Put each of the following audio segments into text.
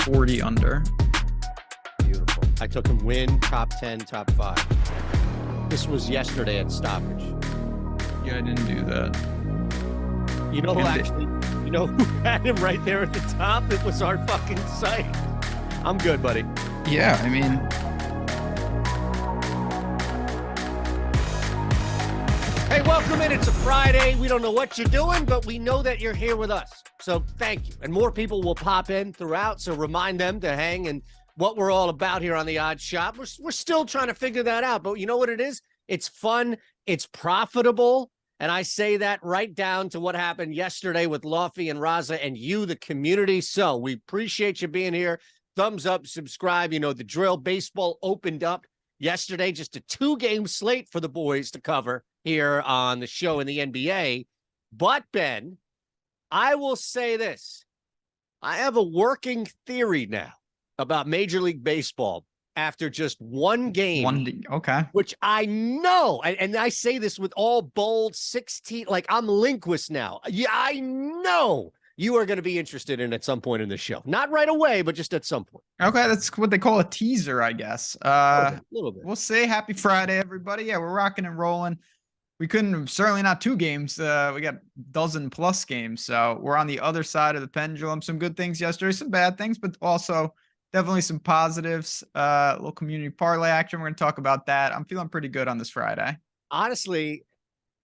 40 under. Beautiful. I took him win, top 10, top 5. This was yesterday at stoppage. Yeah, I didn't do that. You know who had him right there at the top? It was our fucking site. I'm good, buddy. Yeah, I mean, hey, welcome in. It's a Friday. We don't know what you're doing, but we know that you're here with us. So thank you. And more people will pop in throughout. So remind them to hang and what we're all about here on the Odd Shop. We're still trying to figure that out. But you know what it is? It's fun. It's profitable. And I say that right down to what happened yesterday with Lofty and Rasa and you, the community. So we appreciate you being here. Thumbs up, subscribe. You know the drill. Baseball opened up yesterday. Just a 2-game slate for the boys to cover here on the show in the NBA. But, Ben, I will say this. I have a working theory now about Major League Baseball after just one game. Okay. Which I know, and I say this with all bold 16, like I'm Linquist now. Yeah, I know you are going to be interested in at some point in the show. Not right away, but just at some point. Okay, that's what they call a teaser, I guess. A little bit. We'll say happy Friday, everybody. Yeah, we're rocking and rolling. We couldn't, certainly not 2 games. We got dozen plus games. So we're on the other side of the pendulum. Some good things yesterday, some bad things, but also definitely some positives. Little community parlay action. We're going to talk about that. I'm feeling pretty good on this Friday. Honestly,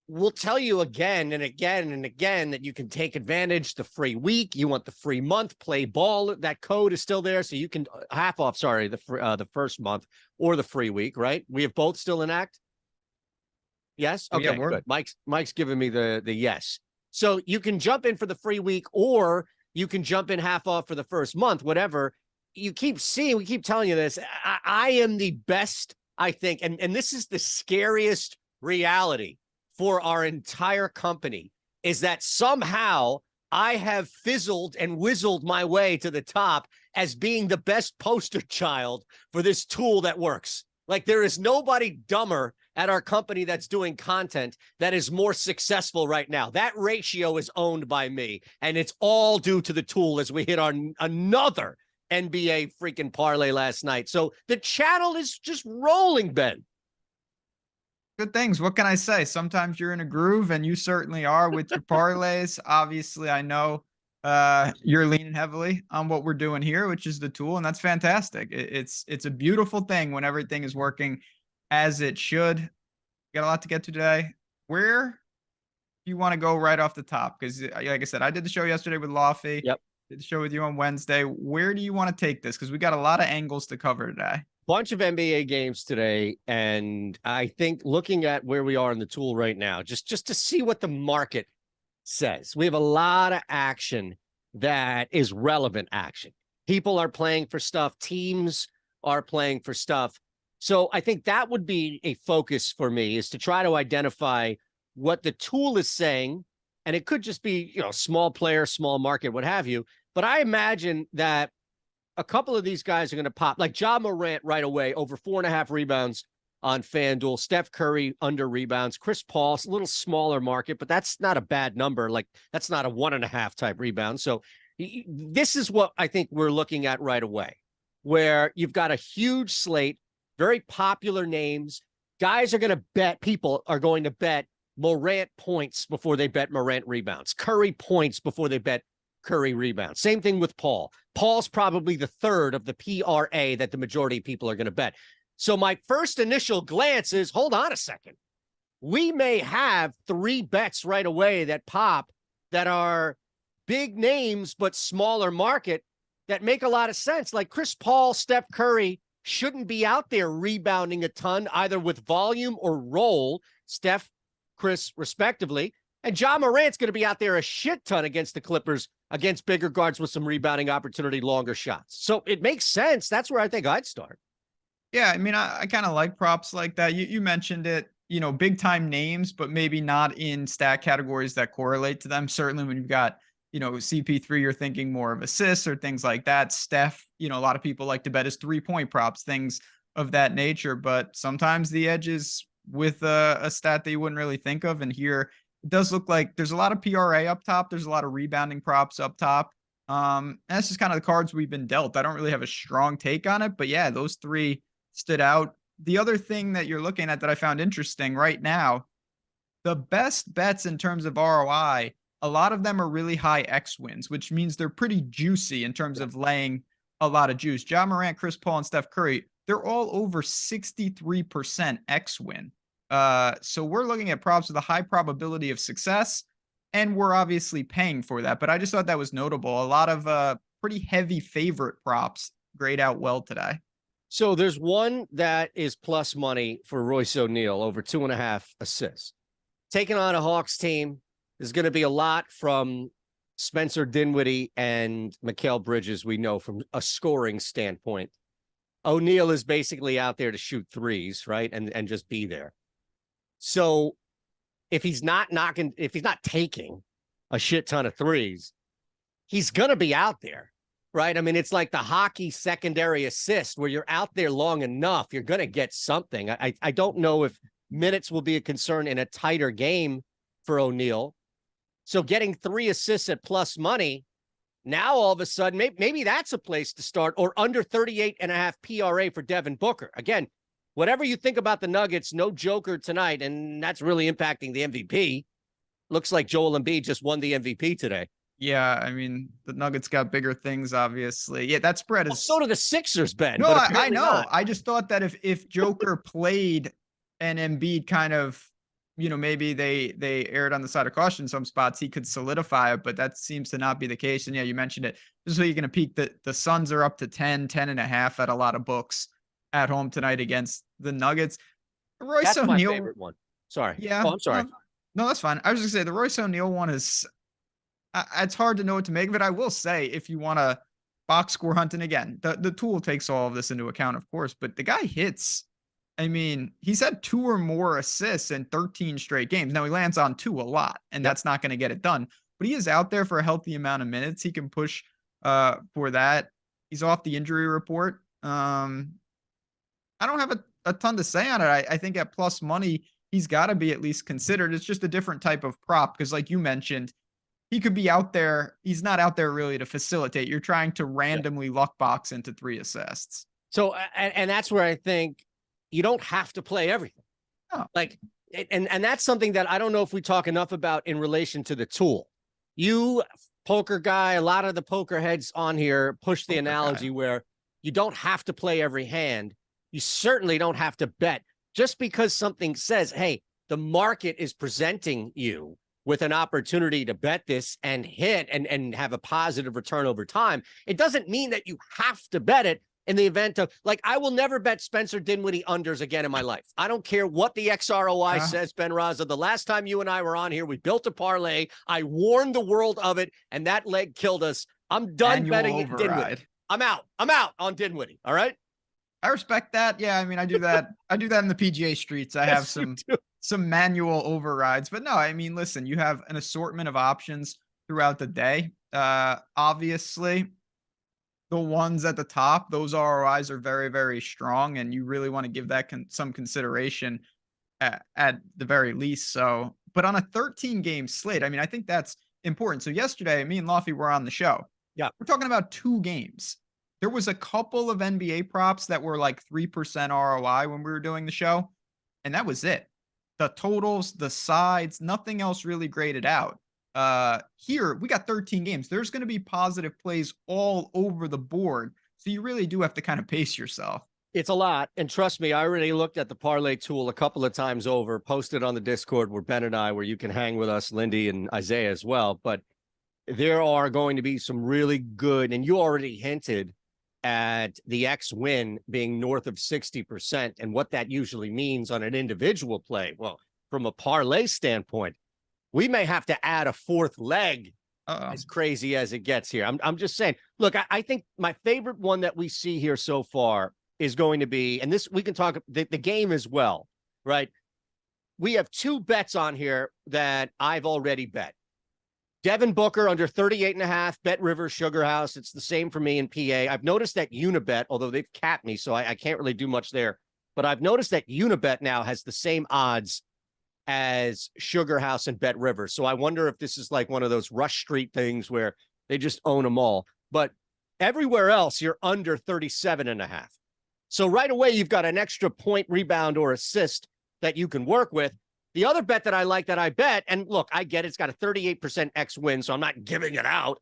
we'll tell you again and again and again that you can take advantage the free week. You want the free month, play ball. That code is still there. So you can half off, the first month or the free week, right? We have both still in act. Yes. Okay, yeah, good. Mike's giving me the yes. So you can jump in for the free week or you can jump in half off for the first month, whatever. You keep seeing, we keep telling you this. I am the best, I think, and this is the scariest reality for our entire company, is that somehow I have fizzled and whizzled my way to the top as being the best poster child for this tool that works. Like there is nobody dumber at our company that's doing content that is more successful right now. That ratio is owned by me, and it's all due to the tool as we hit on another NBA freaking parlay last night. So the channel is just rolling, Ben. Good things. What can I say? Sometimes you're in a groove, and you certainly are with your parlays. Obviously, I know you're leaning heavily on what we're doing here, which is the tool, and that's fantastic. It's a beautiful thing when everything is working as it should. Got a lot to get to today. Where do you want to go right off the top? Because like I said, I did the show yesterday with Lofty. Yep. Did the show with you on Wednesday. Where do you want to take this? Because we got a lot of angles to cover today. Bunch of NBA games today, and I think looking at where we are in the tool right now, just to see what the market says. We have a lot of action that is relevant action. People are playing for stuff. Teams are playing for stuff. So I think that would be a focus for me, is to try to identify what the tool is saying. And it could just be, small player, small market, what have you. But I imagine that a couple of these guys are going to pop, like Ja Morant right away, over 4.5 rebounds on FanDuel. Steph Curry under rebounds. Chris Paul, a little smaller market, but that's not a bad number. Like that's not a 1.5 type rebound. So this is what I think we're looking at right away, where you've got a huge slate, very popular names. Guys are going to bet, people are going to bet Morant points before they bet Morant rebounds. Curry points before they bet Curry rebounds. Same thing with Paul. Paul's probably the third of the PRA that the majority of people are going to bet. So my first initial glance is, hold on a second. We may have 3 bets right away that pop that are big names, but smaller market that make a lot of sense. Like Chris Paul, Steph Curry shouldn't be out there rebounding a ton, either with volume or roll. Steph, Chris, respectively. And Ja Morant's going to be out there a shit ton against the Clippers, against bigger guards with some rebounding opportunity, longer shots. So it makes sense. That's where I think I'd start. Yeah, I mean, I kind of like props like that. You mentioned it, big time names, but maybe not in stat categories that correlate to them. Certainly when you've got, CP3, you're thinking more of assists or things like that. Steph, a lot of people like to bet his 3-point props, things of that nature. But sometimes the edge is with a stat that you wouldn't really think of. And here it does look like there's a lot of PRA up top. There's a lot of rebounding props up top. And that's just kind of the cards we've been dealt. I don't really have a strong take on it, but yeah, those three stood out. The other thing that you're looking at that I found interesting right now, the best bets in terms of ROI, a lot of them are really high X wins, which means they're pretty juicy in terms of laying a lot of juice. Ja Morant, Chris Paul, and Steph Curry, they're all over 63% X win. So we're looking at props with a high probability of success, and we're obviously paying for that. But I just thought that was notable. A lot of pretty heavy favorite props grayed out well today. So there's one that is plus money for Royce O'Neal, over 2.5 assists. Taking on a Hawks team, there's going to be a lot from Spencer Dinwiddie and Mikal Bridges, we know, from a scoring standpoint. O'Neal is basically out there to shoot threes, right? And just be there. So if he's not taking a shit ton of threes, he's going to be out there, right? I mean, it's like the hockey secondary assist where you're out there long enough, you're going to get something. I don't know if minutes will be a concern in a tighter game for O'Neal. So getting 3 assists at plus money, now all of a sudden, maybe that's a place to start, or under 38.5 PRA for Devin Booker. Again, whatever you think about the Nuggets, no Joker tonight, and that's really impacting the MVP. Looks like Joel Embiid just won the MVP today. Yeah, I mean, the Nuggets got bigger things, obviously. Yeah, that spread is... Well, so do the Sixers, Ben. No, I know. Not. I just thought that if Joker played and Embiid kind of, maybe they erred on the side of caution in some spots, he could solidify it, but that seems to not be the case. And yeah, you mentioned it. This is where you're going to peak. The Suns are up to 10.5 at a lot of books at home tonight against the Nuggets. That's my favorite one. Sorry. Yeah. Oh, I'm sorry. No, that's fine. I was just going to say the Royce O'Neal one is... it's hard to know what to make of it. I will say, if you want to box score hunt, and again, the tool takes all of this into account, of course, but the guy hits. I mean, he's had 2 or more assists in 13 straight games. Now he lands on 2 a lot, and that's not going to get it done. But he is out there for a healthy amount of minutes. He can push for that. He's off the injury report. I don't have a ton to say on it. I think at plus money, he's got to be at least considered. It's just a different type of prop because, like you mentioned, he could be out there. He's not out there really to facilitate. You're trying to randomly luck box into 3 assists. So, and that's where I think you don't have to play everything. Oh. Like, and that's something that I don't know if we talk enough about in relation to the tool. You poker guy, a lot of the poker heads on here push the analogy where you don't have to play every hand. You certainly don't have to bet just because something says, hey, the market is presenting you with an opportunity to bet this and hit and have a positive return over time. It doesn't mean that you have to bet it in the event of, like, I will never bet Spencer Dinwiddie unders again in my life. I don't care what the XROI says, Ben Rasa. The last time you and I were on here, we built a parlay. I warned the world of it, and that leg killed us. I'm done betting Dinwiddie. I'm out on Dinwiddie. All right. I respect that. Yeah, I mean, I do that. I do that in the PGA streets. I have some manual overrides, but no, I mean, listen, you have an assortment of options throughout the day. Obviously, the ones at the top, those ROIs are very, very strong, and you really want to give that some consideration at the very least. So, but on a 13-game slate, I mean, I think that's important. So yesterday, me and Lofty were on the show. Yeah, we're talking about 2 games. There was a couple of NBA props that were like 3% ROI when we were doing the show, and that was it. The totals, the sides, nothing else really graded out. Here, we got 13 games. There's going to be positive plays all over the board. So you really do have to kind of pace yourself. It's a lot. And trust me, I already looked at the parlay tool a couple of times over, posted on the Discord where Ben and I, where you can hang with us, Lindy and Isaiah as well. But there are going to be some really good, and you already hinted at the X win being north of 60% and what that usually means on an individual play. Well, from a parlay standpoint, we may have to add a 4th leg, as crazy as it gets here. I'm just saying, look, I think my favorite one that we see here so far is going to be, and this, we can talk the game as well, right? We have 2 bets on here that I've already bet. Devin Booker under 38.5, Bet River, Sugar House. It's the same for me in PA. I've noticed that Unibet, although they've capped me, so I can't really do much there. But I've noticed that Unibet now has the same odds as Sugar House and Bet River. So I wonder if this is like one of those Rush Street things where They just own them all. But everywhere else, you're under 37.5. So right away, you've got an extra point, rebound, or assist that you can work with. The other bet that I like that I bet, and look, I get it's got a 38% X win, so I'm not giving it out.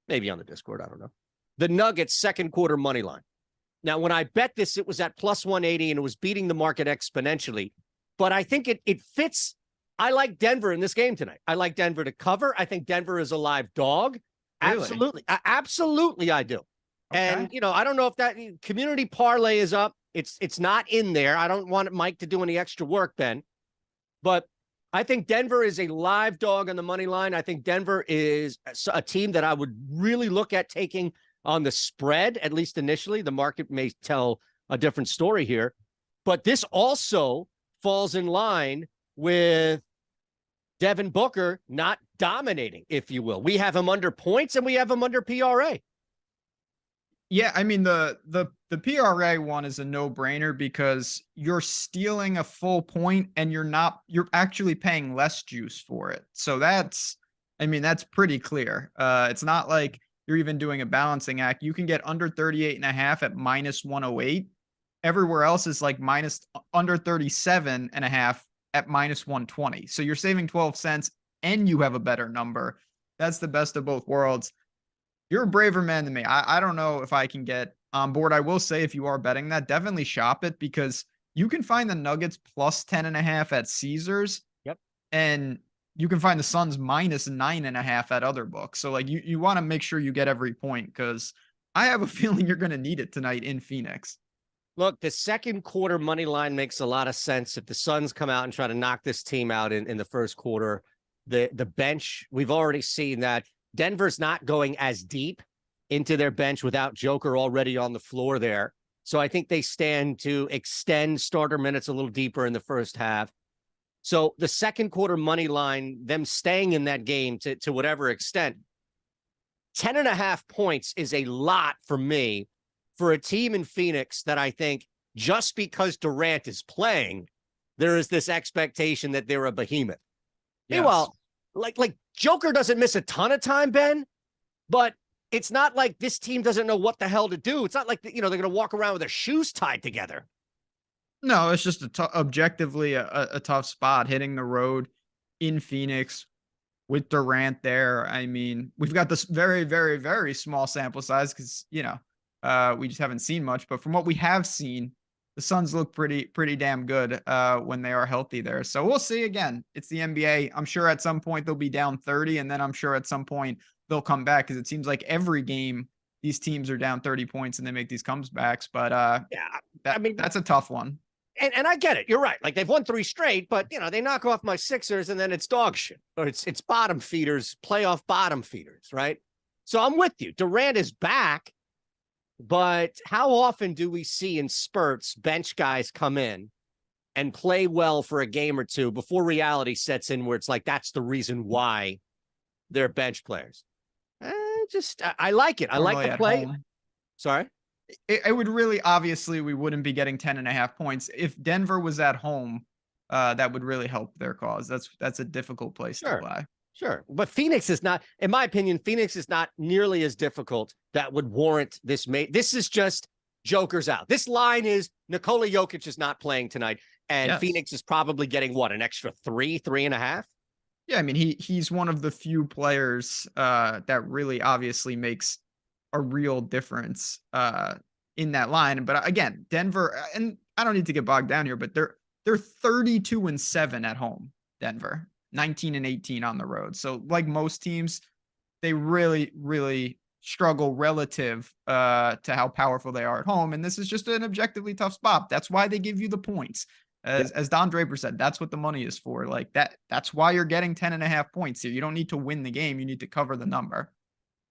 Maybe on the Discord, I don't know. The Nuggets second quarter money line. Now, when I bet this, it was at plus 180 and it was beating the market exponentially. But I think it fits. I like Denver in this game tonight. I like Denver to cover. I think Denver is a live dog. Really? Absolutely. Absolutely, I do. Okay. And, I don't know if that community parlay is up. It's not in there. I don't want Mike to do any extra work, Ben. But I think Denver is a live dog on the money line. I think Denver is a team that I would really look at taking on the spread, at least initially. The market may tell a different story here. But this also falls in line with Devin Booker not dominating, if you will. We have him under points and we have him under PRA. Yeah, I mean, the PRA one is a no-brainer because you're stealing a full point and you're actually paying less juice for it. So that's pretty clear. It's not like you're even doing a balancing act. You can get under 38.5 at minus 108. Everywhere else is like under 37.5 at minus 120. So you're saving 12 cents and you have a better number. That's the best of both worlds. You're a braver man than me. I don't know if I can get on board. I will say if you are betting that, definitely shop it because you can find the Nuggets plus 10.5 at Caesars. Yep. And you can find the Suns minus 9.5 at other books. So like you want to make sure you get every point because I have a feeling you're going to need it tonight in Phoenix. Look, the second quarter money line makes a lot of sense. If the Suns come out and try to knock this team out in the first quarter, the bench, we've already seen that Denver's not going as deep into their bench without Joker already on the floor there. So I think they stand to extend starter minutes a little deeper in the first half. So the second quarter money line, them staying in that game to whatever extent, 10.5 points is a lot for me for a team in Phoenix that I think just because Durant is playing, there is this expectation that they're a behemoth. Yes. Meanwhile, like Joker doesn't miss a ton of time, Ben, but it's not like this team doesn't know what the hell to do. It's not like, they're going to walk around with their shoes tied together. No, it's just objectively a tough spot hitting the road in Phoenix with Durant there. I mean, we've got this very, very, very small sample size because, we just haven't seen much. But from what we have seen, the Suns look pretty damn good when they are healthy there. So we'll see. Again, it's the NBA. I'm sure at some point they'll be down 30, and then I'm sure at some point they'll come back because it seems like every game these teams are down 30 points and they make these comebacks. But that's a tough one. And I get it. You're right. Like they've won 3 straight, but they knock off my Sixers and then it's dog shit. Or it's bottom feeders, playoff bottom feeders, right? So I'm with you. Durant is back. But how often do we see in spurts bench guys come in and play well for a game or two before reality sets in where it's like, that's the reason why they're bench players? I like it. I like the play. Home. Sorry? It would really, obviously, we wouldn't be getting 10.5 points. If Denver was at home, that would really help their cause. That's a difficult place to play. Sure. But Phoenix is not, in my opinion, Phoenix is not nearly as difficult that would warrant this. This is just Joker's out. This line is Nikola Jokic is not playing tonight. And yes. Phoenix is probably getting an extra 3.5? Yeah, I mean, he's one of the few players that really obviously makes a real difference in that line. But again, Denver, and I don't need to get bogged down here, but they're 32-7 at home, Denver. 19-18 on the road. So like most teams, they really, really struggle relative to how powerful they are at home. And this is just an objectively tough spot. That's why they give you the points. As Don Draper said, that's what the money is for. Like that's why you're getting 10.5 points here. You don't need to win the game. You need to cover the number.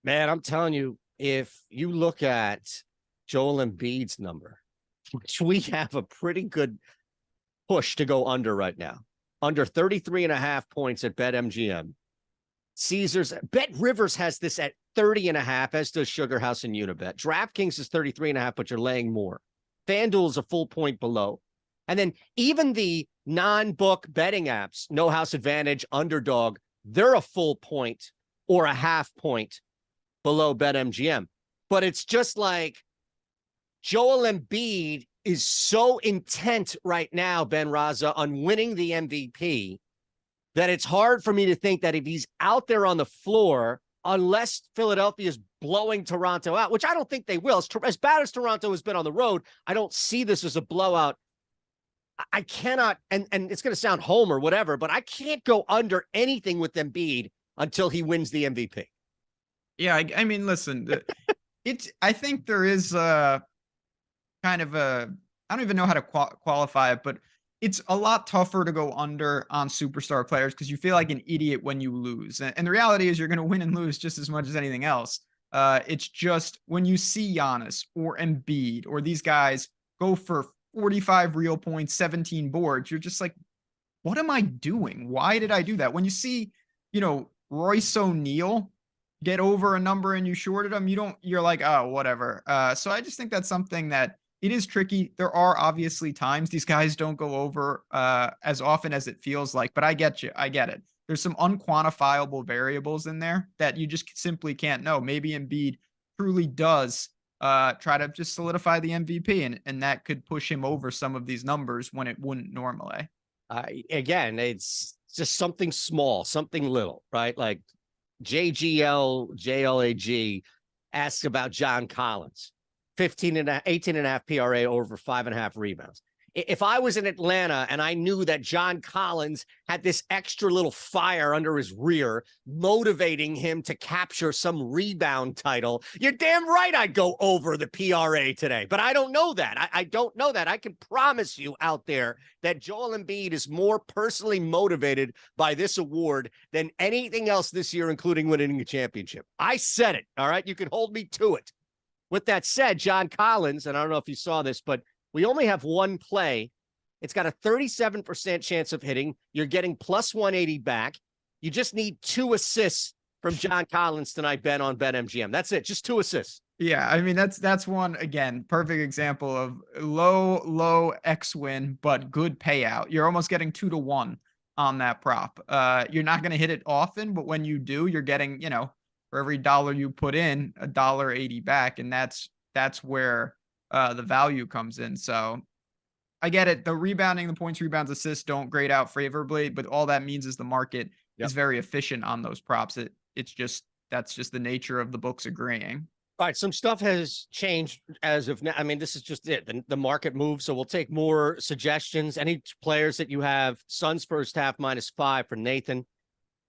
Man, I'm telling you, if you look at Joel Embiid's number, which we have a pretty good push to go under right now. Under 33.5 points at BetMGM. Caesars, Bet Rivers has this at 30.5, as does Sugar House and Unibet. DraftKings is 33.5, but you're laying more. FanDuel is a full point below. And then even the non-book betting apps, No House Advantage, Underdog, they're a full point or a half point below BetMGM. But it's just like Joel Embiid is so intent right now, Ben Raza, on winning the MVP that it's hard for me to think that if he's out there on the floor, unless Philadelphia is blowing Toronto out, which I don't think they will. As bad as Toronto has been on the road, I don't see this as a blowout. I cannot, and it's going to sound home or whatever, but I can't go under anything with Embiid until he wins the MVP. Yeah, I mean, listen, I think there is a kind of a, I don't even know how to qualify it, but it's a lot tougher to go under on superstar players because you feel like an idiot when you lose. And the reality is you're going to win and lose just as much as anything else. It's just when you see Giannis or Embiid or these guys go for 45 real points, 17 boards, you're just like, what am I doing? Why did I do that? When you see, Royce O'Neal get over a number and you shorted them, you're like, oh, whatever. So I just think that's something that it is tricky. There are obviously times these guys don't go over as often as it feels like, but I get you. I get it. There's some unquantifiable variables in there that you just simply can't know. Maybe Embiid truly does try to just solidify the MVP, and that could push him over some of these numbers when it wouldn't normally. Again, it's just something small, something little, right? Like JLAG asks about John Collins. 18.5 PRA over 5.5 rebounds. If I was in Atlanta and I knew that John Collins had this extra little fire under his rear, motivating him to capture some rebound title, you're damn right I'd go over the PRA today. But I don't know that. I don't know that. I can promise you out there that Joel Embiid is more personally motivated by this award than anything else this year, including winning a championship. I said it. All right. You can hold me to it. With that said, John Collins, and I don't know if you saw this, but we only have one play. It's got a 37% chance of hitting. You're getting plus 180 back. You just need 2 assists from John Collins tonight, Ben, on BetMGM. That's it. Just 2 assists. Yeah, I mean, that's one, again, perfect example of low X win, but good payout. You're almost getting 2-to-1 on that prop. You're not going to hit it often, but when you do, you're getting, for every dollar you put in, $1.80 back. And that's where the value comes in. So I get it. The rebounding, the points, rebounds, assists don't grade out favorably, but all that means is the market is very efficient on those props. That's just the nature of the books agreeing. All right, some stuff has changed as of now. I mean, this is just it. The market moves, so we'll take more suggestions. Any players that you have? Suns first half -5 for Nathan.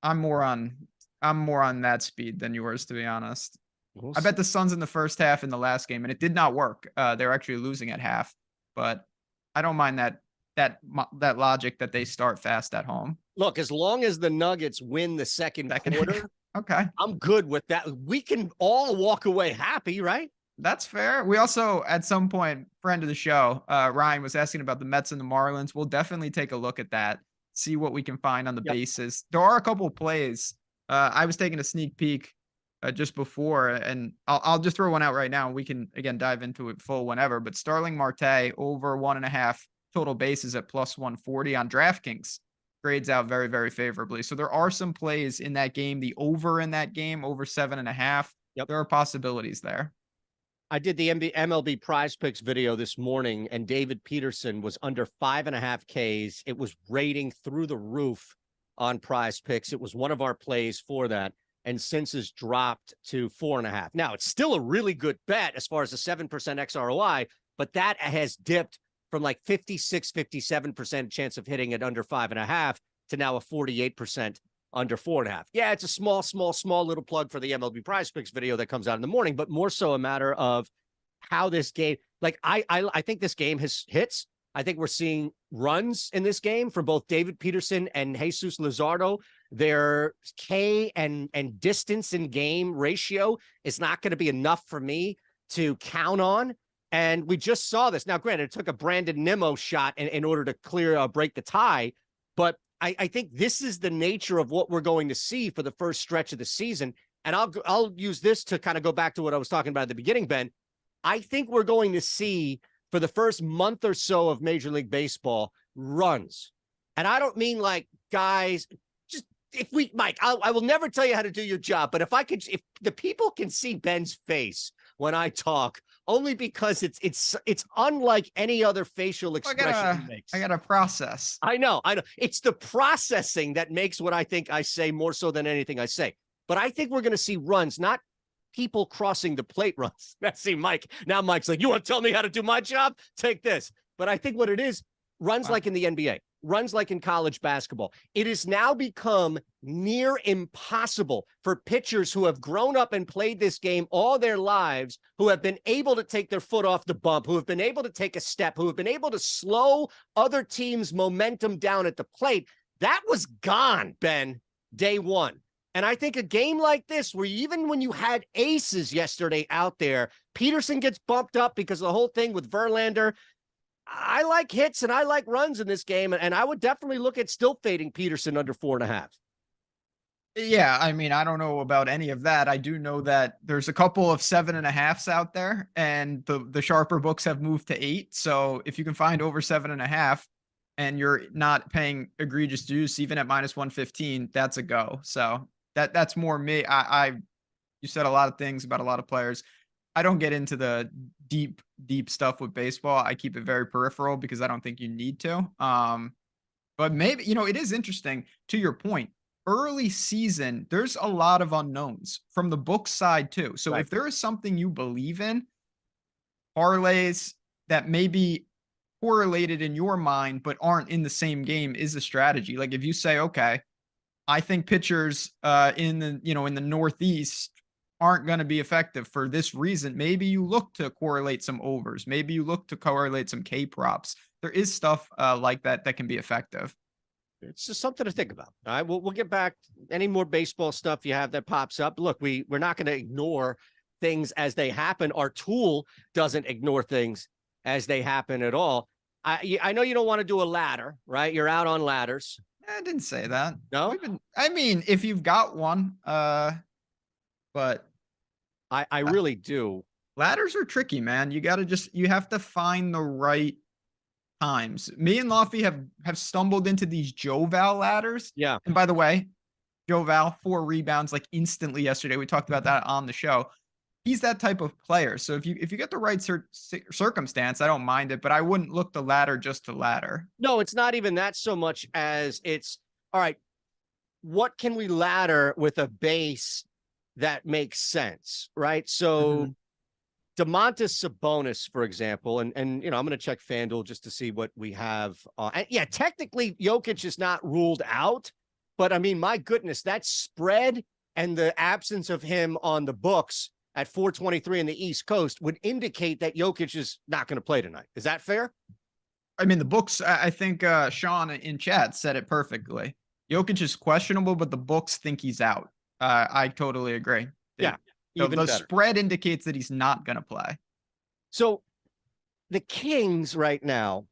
I'm more on that speed than yours, to be honest. I bet the Suns in the first half in the last game, and it did not work. They're actually losing at half, but I don't mind that logic that they start fast at home. Look, as long as the Nuggets win the second quarter, okay, I'm good with that. We can all walk away happy, right? That's fair. We also, at some point, friend of the show, Ryan, was asking about the Mets and the Marlins. We'll definitely take a look at that, see what we can find on the bases. There are a couple of plays. I was taking a sneak peek just before, and I'll just throw one out right now. We can, again, dive into it full whenever, but Starling Marte over 1.5 total bases at plus 140 on DraftKings grades out very, very favorably. So there are some plays in that game. The over in that game, over 7.5. There are possibilities there. I did the MLB PrizePicks video this morning, and David Peterson was under 5.5 Ks. It was rating through the roof on PrizePicks. It was one of our plays for that, and since has dropped to 4.5. Now, it's still a really good bet as far as the 7% XROI, but that has dipped from like 56, 57% chance of hitting at under 5.5 to now a 48% under 4.5. Yeah, it's a small little plug for the MLB PrizePicks video that comes out in the morning, but more so a matter of how this game, like I think this game has hits. I think we're seeing runs in this game for both David Peterson and Jesus Luzardo. Their K and distance in game ratio is not going to be enough for me to count on. And we just saw this. Now, granted, it took a Brandon Nimmo shot in order to break the tie. But I think this is the nature of what we're going to see for the first stretch of the season. And I'll use this to kind of go back to what I was talking about at the beginning, Ben. I think we're going to see for the first month or so of Major League Baseball runs. And I don't mean like guys, just Mike, I will never tell you how to do your job, but if the people can see Ben's face when I talk, only because it's unlike any other facial expression he makes. I gotta process. I know. It's the processing that makes what I think I say more so than anything I say. But I think we're going to see runs, not people crossing the plate runs. See, Mike. Now Mike's like, you want to tell me how to do my job? Take this. But I think what it is, runs like in the NBA, runs like in college basketball. It has now become near impossible for pitchers who have grown up and played this game all their lives, who have been able to take their foot off the bump, who have been able to take a step, who have been able to slow other teams' momentum down at the plate. That was gone, Ben, day one. And I think a game like this, where even when you had aces yesterday out there, Peterson gets bumped up because of the whole thing with Verlander. I like hits and I like runs in this game, and I would definitely look at still fading Peterson under 4.5. Yeah, I mean, I don't know about any of that. I do know that there's a couple of 7.5s out there, and the sharper books have moved to 8. So if you can find over 7.5 and you're not paying egregious juice, even at -115, that's a go. So that's more me. You said a lot of things about a lot of players. I don't get into the deep stuff with baseball. I keep it very peripheral because I don't think you need to. But maybe, it is interesting to your point. Early season, there's a lot of unknowns from the book side too. So Right. if there is something you believe in, parlays that may be correlated in your mind but aren't in the same game is a strategy. Like if you say, okay, I think pitchers in the Northeast aren't going to be effective for this reason. Maybe you look to correlate some overs. Maybe you look to correlate some K props. There is stuff like that can be effective. It's just something to think about. All right, we'll get back. Any more baseball stuff you have that pops up? Look, we're not going to ignore things as they happen. Our tool doesn't ignore things as they happen at all. I know you don't want to do a ladder, right? You're out on ladders. I didn't say that. No, I mean, if you've got one, but I really do. Ladders are tricky, man. You have to find the right times. Me and Lofty have stumbled into these Joval ladders. Yeah. And by the way, Joval, 4 rebounds like instantly yesterday. We talked about that on the show. He's that type of player. So if you get the right circumstance, I don't mind it, but I wouldn't look the ladder just to ladder. No, it's not even that so much as it's, all right, what can we ladder with a base that makes sense, right? So Domantas Sabonis, for example, and I'm going to check FanDuel just to see what we have. And yeah, technically Jokic is not ruled out, but I mean, my goodness, that spread and the absence of him on the books at 423 in the East Coast would indicate that Jokic is not going to play tonight. Is that fair? I mean, the books, I think Sean in chat said it perfectly. Jokic is questionable, but the books think he's out. I totally agree. Yeah. The spread indicates that he's not going to play. So the Kings right now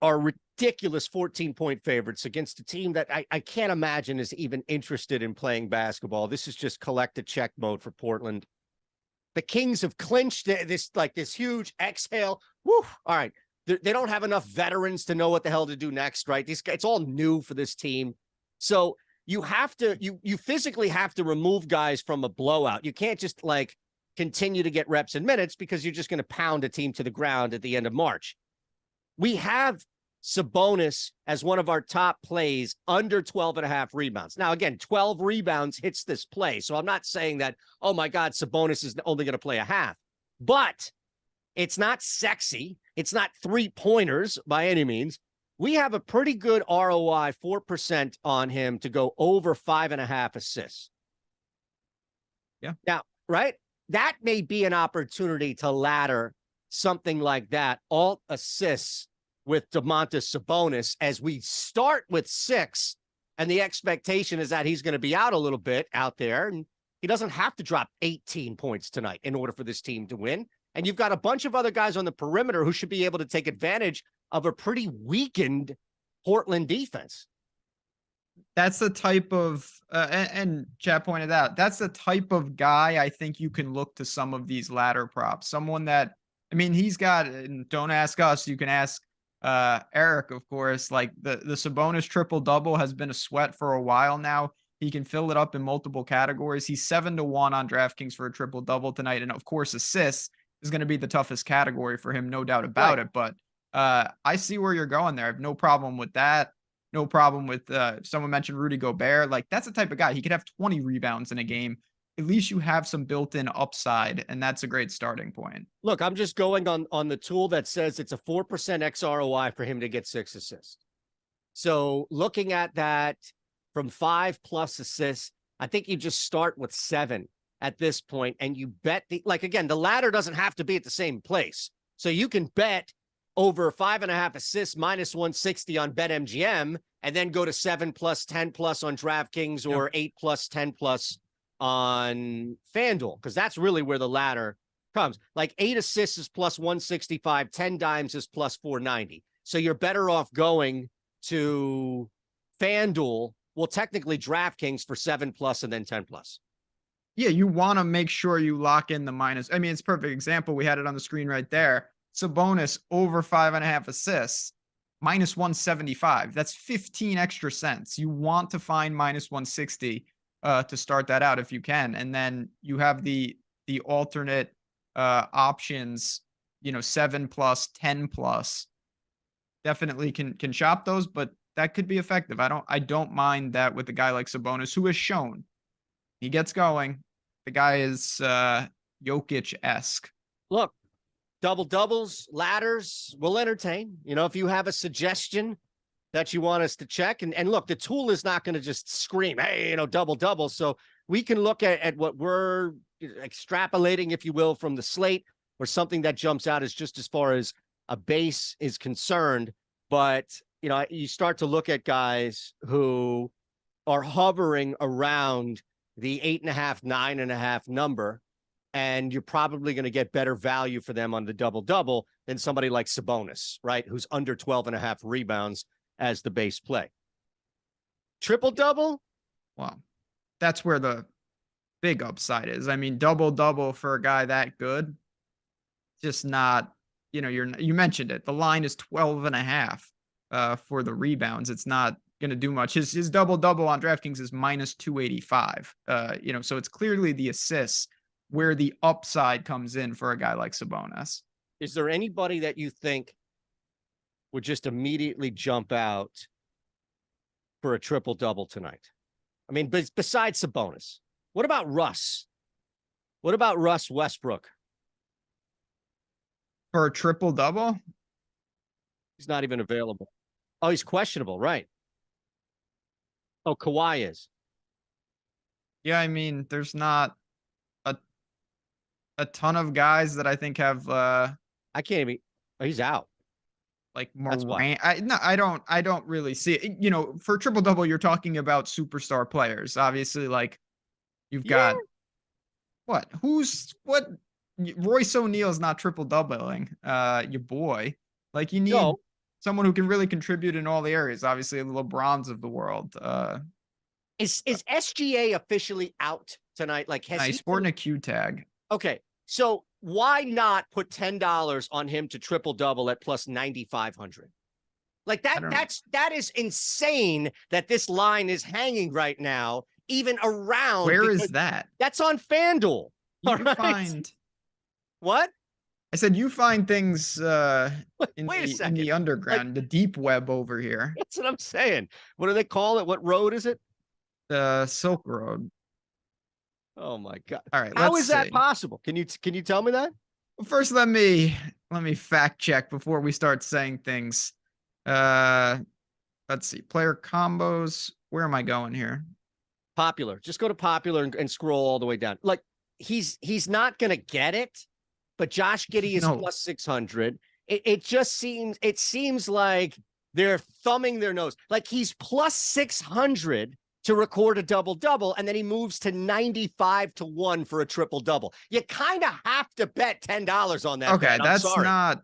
are ridiculous 14-point favorites against a team that I can't imagine is even interested in playing basketball. This is just collect a check mode for Portland. The Kings have clinched this huge exhale. Woo. All right. They don't have enough veterans to know what the hell to do next, right? It's all new for this team. So you physically have to remove guys from a blowout. You can't just continue to get reps and minutes because you're just going to pound a team to the ground at the end of March. We have Sabonis as one of our top plays under 12.5 rebounds. Now, again, 12 rebounds hits this play. So I'm not saying that, oh my God, Sabonis is only going to play a half, but it's not sexy. It's not 3-pointers by any means. We have a pretty good ROI, 4% on him to go over 5.5 assists. Yeah. Now, right? That may be an opportunity to ladder something like that, alt assists with Domantas Sabonis as we start with 6. And the expectation is that he's going to be out a little bit out there. And he doesn't have to drop 18 points tonight in order for this team to win. And you've got a bunch of other guys on the perimeter who should be able to take advantage of a pretty weakened Portland defense. That's the type of, and Chad pointed out, that's the type of guy I think you can look to some of these ladder props. Someone that, I mean, he's got, and don't ask us, you can ask Eric, of course, like the Sabonis triple double has been a sweat for a while now. He can fill it up in multiple categories. He's 7-1 on DraftKings for a triple double tonight, and of course, assists is going to be the toughest category for him, no doubt about Right. it. But I see where you're going there. I have no problem with that. No problem with someone mentioned Rudy Gobert. Like that's the type of guy. He could have 20 rebounds in a game. At least you have some built-in upside, and that's a great starting point. Look, I'm just going on the tool that says it's a 4% XROI for him to get 6 assists. So looking at that from 5+ assists, I think you just start with 7 at this point, and you bet again, the ladder doesn't have to be at the same place. So you can bet over 5.5 assists minus 160 on BetMGM, and then go to 7+, 10+ on DraftKings, or 8+, 10+ on FanDuel, because that's really where the ladder comes. Like 8 assists is plus 165, 10 dimes is plus 490. So you're better off going to FanDuel, well, technically DraftKings for 7+ and then 10+. Yeah, you want to make sure you lock in the minus. I mean, it's a perfect example. We had it on the screen right there. Sabonis over 5.5 assists, minus 175. That's 15 extra cents. You want to find minus 160 to start that out if you can. And then you have the alternate options, 7+, 10+. Definitely can shop those, but that could be effective. I don't mind that with a guy like Sabonis, who has shown he gets going. The guy is Jokic-esque. Look, double doubles, ladders, we'll entertain. If you have a suggestion that you want us to check, and look, the tool is not going to just scream, hey, double double. So we can look at what we're extrapolating, if you will, from the slate, or something that jumps out as just as far as a base is concerned. But you start to look at guys who are hovering around the 8.5, 9.5 number, and you're probably going to get better value for them on the double-double than somebody like Sabonis, right? Who's under 12.5 rebounds as the base play. Triple-double? Well, that's where the big upside is. I mean, double-double for a guy that good, just not, you mentioned it. The line is 12.5 for the rebounds. It's not going to do much. His double-double on DraftKings is minus 285. So it's clearly the assists where the upside comes in for a guy like Sabonis. Is there anybody that you think would just immediately jump out for a triple-double tonight? I mean, besides Sabonis, what about Russ? What about Russ Westbrook? For a triple-double? He's not even available. Oh, he's questionable, right? Oh, Kawhi is. Yeah, I mean, there's not a ton of guys that I think have I can't even. Oh, he's out. Like Morant. I don't really see it. For triple double, you're talking about superstar players. Obviously, like you've got what? Royce O'Neal's not triple doubling. Your boy. Like you need someone who can really contribute in all the areas. Obviously, the LeBrons of the world. Is SGA officially out tonight? Like, he's sporting a Q tag. Okay, so why not put $10 on him to triple double at plus 9,500? Like that is insane that this line is hanging right now, even around. Where is that? That's on FanDuel. Find what? I said you find things in in the underground, the deep web over here. That's what I'm saying. What do they call it? What road is it? The Silk Road. Oh my God. All right. How is that possible? Can you tell me that? Well, first, let me fact check before we start saying things. Let's see. Player combos. Where am I going here? Popular. Just go to popular and scroll all the way down. Like he's not gonna get it, but Josh Giddey is plus 600. It seems like they're thumbing their nose. Like he's plus 600 to record a double-double, and then he moves to 95-1 for a triple-double. You kind of have to bet $10 on that. Okay, that's not,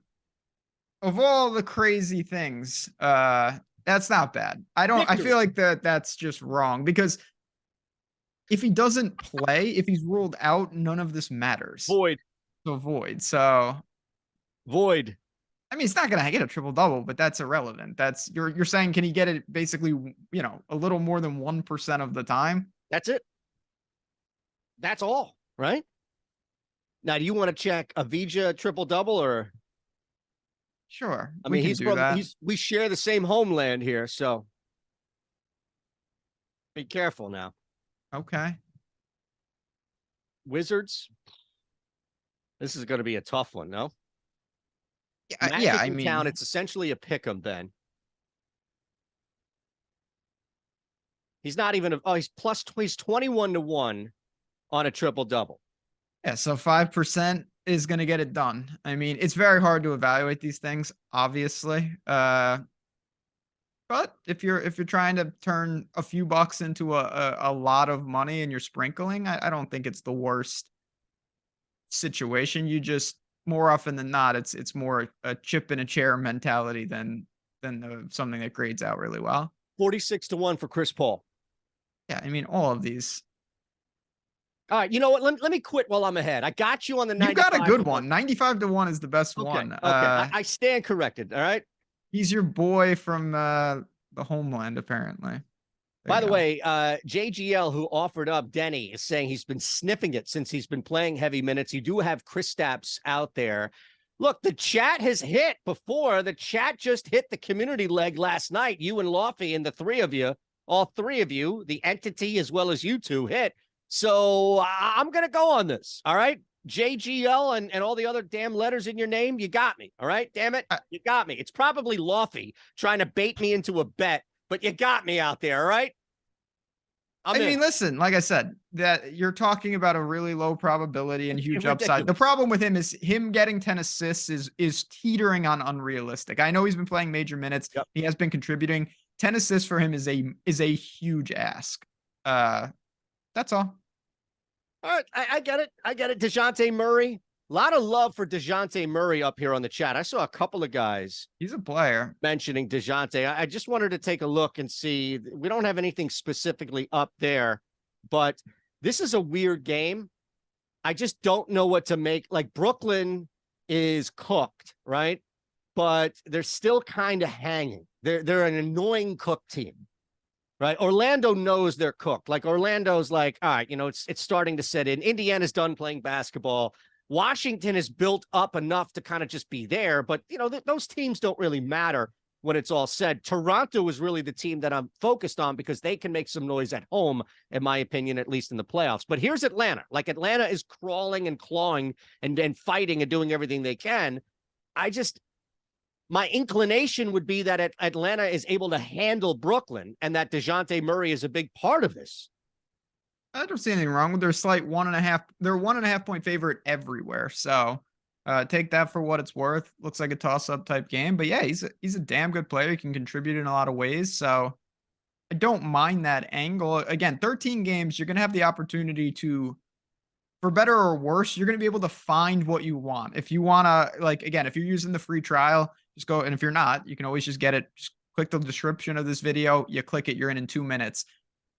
of all the crazy things, that's not bad. I feel like that's just wrong, because if he doesn't play, if he's ruled out, none of this matters. Void. So void. Void. I mean, it's not gonna get a triple double, but that's irrelevant. That's you're saying, can he get it basically, a little more than 1% of the time? That's it. That's all, right? Now, do you want to check a Vija triple double or? Sure, I we mean, can do that. we share the same homeland here, so be careful now. Okay. Wizards. This is going to be a tough one, no? Yeah, Magic I in town. mean, It's essentially a pick 'em, Ben. He's not even. He's plus. He's 21-1 on a triple double. yeah, so 5% is gonna get it done. I mean, it's very hard to evaluate these things, obviously. But if you're trying to turn a few bucks into a lot of money and you're sprinkling, I don't think it's the worst situation. You just more often than not, it's more a chip in a chair mentality than something that grades out really well. 46-1 for Chris Paul. Yeah, I mean all of these. All right, you know what? Let me quit while I'm ahead. I got you on the You got a 95 to good 1. one. 95-1 is the best Okay, one. okay. I stand corrected. All right. He's your boy from the homeland, apparently. There By you the go. way, JGL, who offered up Denny, is saying he's been sniffing it since he's been playing heavy minutes. You do have Kristaps out there. Look, the chat has hit before. The chat just hit the community leg last night. You and Lofty and the three of you, all three of you, the entity as well as you two hit. So I'm going to go on this. All right. JGL and all the other damn letters in your name. You got me. All right. Damn it. You got me. It's probably Lofty trying to bait me into a bet, but you got me out there. All right. I mean, listen, like I said, that you're talking about a really low probability and huge upside. The problem with him is him getting 10 assists is teetering on unrealistic. I know he's been playing major minutes. Yep. He has been contributing. 10 assists for him is a huge ask. That's all. All right, I get it. I get it. DeJounte Murray. A lot of love for DeJounte Murray up here on the chat. I saw a couple of guys He's a player mentioning DeJounte. I just wanted to take a look and see. We don't have anything specifically up there, but this is a weird game. I just don't know what to make. Like, Brooklyn is cooked, right? But they're still kind of hanging. They're an annoying cook team. Right. Orlando knows they're cooked. Like, Orlando's like, all right, it's starting to set in. Indiana's done playing basketball. Washington is built up enough to kind of just be there. But, those teams don't really matter when it's all said. Toronto is really the team that I'm focused on because they can make some noise at home, in my opinion, at least in the playoffs. But here's Atlanta. Like, Atlanta is crawling and clawing and fighting and doing everything they can. My inclination would be that Atlanta is able to handle Brooklyn and that DeJounte Murray is a big part of this. I don't see anything wrong with their slight 1.5. They're 1.5 point favorite everywhere. So take that for what it's worth. Looks like a toss-up type game. But yeah, he's a damn good player. He can contribute in a lot of ways. So I don't mind that angle. Again, 13 games, you're gonna have the opportunity to, for better or worse, you're going to be able to find what you want. If you want to, like, again, if you're using the free trial, just go. And if you're not, you can always just get it. Just click the description of this video. You click it, you're in 2 minutes.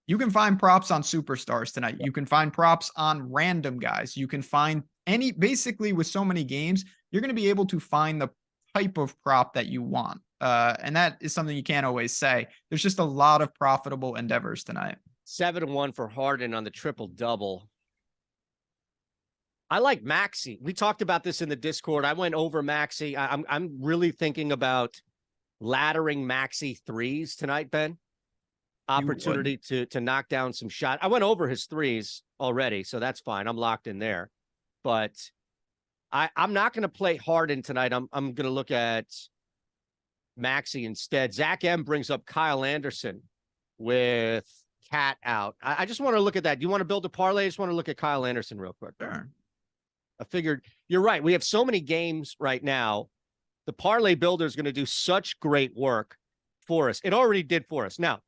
You can find props on superstars tonight. You can find props on random guys. You can find basically with so many games, you're going to be able to find the type of prop that you want. And that is something you can't always say. There's just a lot of profitable endeavors tonight. 7-1 for Harden on the triple double. I like Maxey. We talked about this in the Discord. I went over Maxey. I'm really thinking about laddering Maxey threes tonight, Ben. Opportunity to knock down some shot. I went over his threes already, so that's fine. I'm locked in there. But I'm not going to play Harden tonight. I'm going to look at Maxey instead. Zach M brings up Kyle Anderson with Cat out. I just want to look at that. Do you want to build a parlay? I just want to look at Kyle Anderson real quick. Sure. I figured you're right. We have so many games right now. The parlay builder is going to do such great work for us. It already did for us. Now,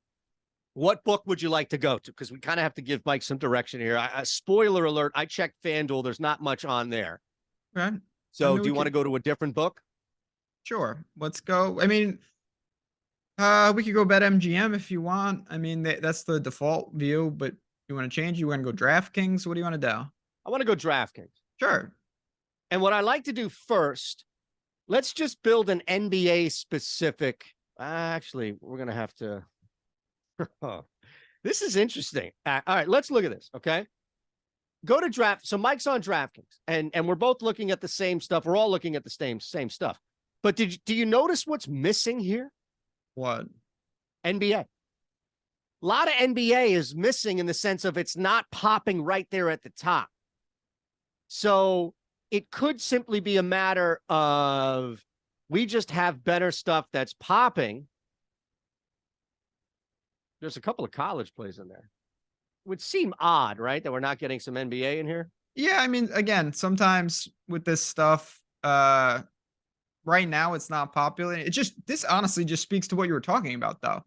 what book would you like to go to? Because we kind of have to give Mike some direction here. Spoiler alert, I checked FanDuel. There's not much on there. Right. So do you want to go to a different book? Sure. Let's go. I mean, we could go BetMGM if you want. I mean, that's the default view, but you want to change? You want to go DraftKings? What do you want to do? I want to go DraftKings. Sure. And what I like to do first, Let's just build an NBA specific. Actually, we're going to have to. This is interesting. All right, let's look at this. Okay. Go to draft. So Mike's on DraftKings, and we're both looking at the same stuff. We're all looking at the same stuff. But do you notice what's missing here? What? NBA. A lot of NBA is missing in the sense of it's not popping right there at the top. So it could simply be a matter of we just have better stuff that's popping. There's a couple of college plays in there. It would seem odd, right, that we're not getting some NBA in here? Yeah, I mean, again, sometimes with this stuff, right now it's not popular. This honestly just speaks to what you were talking about, though.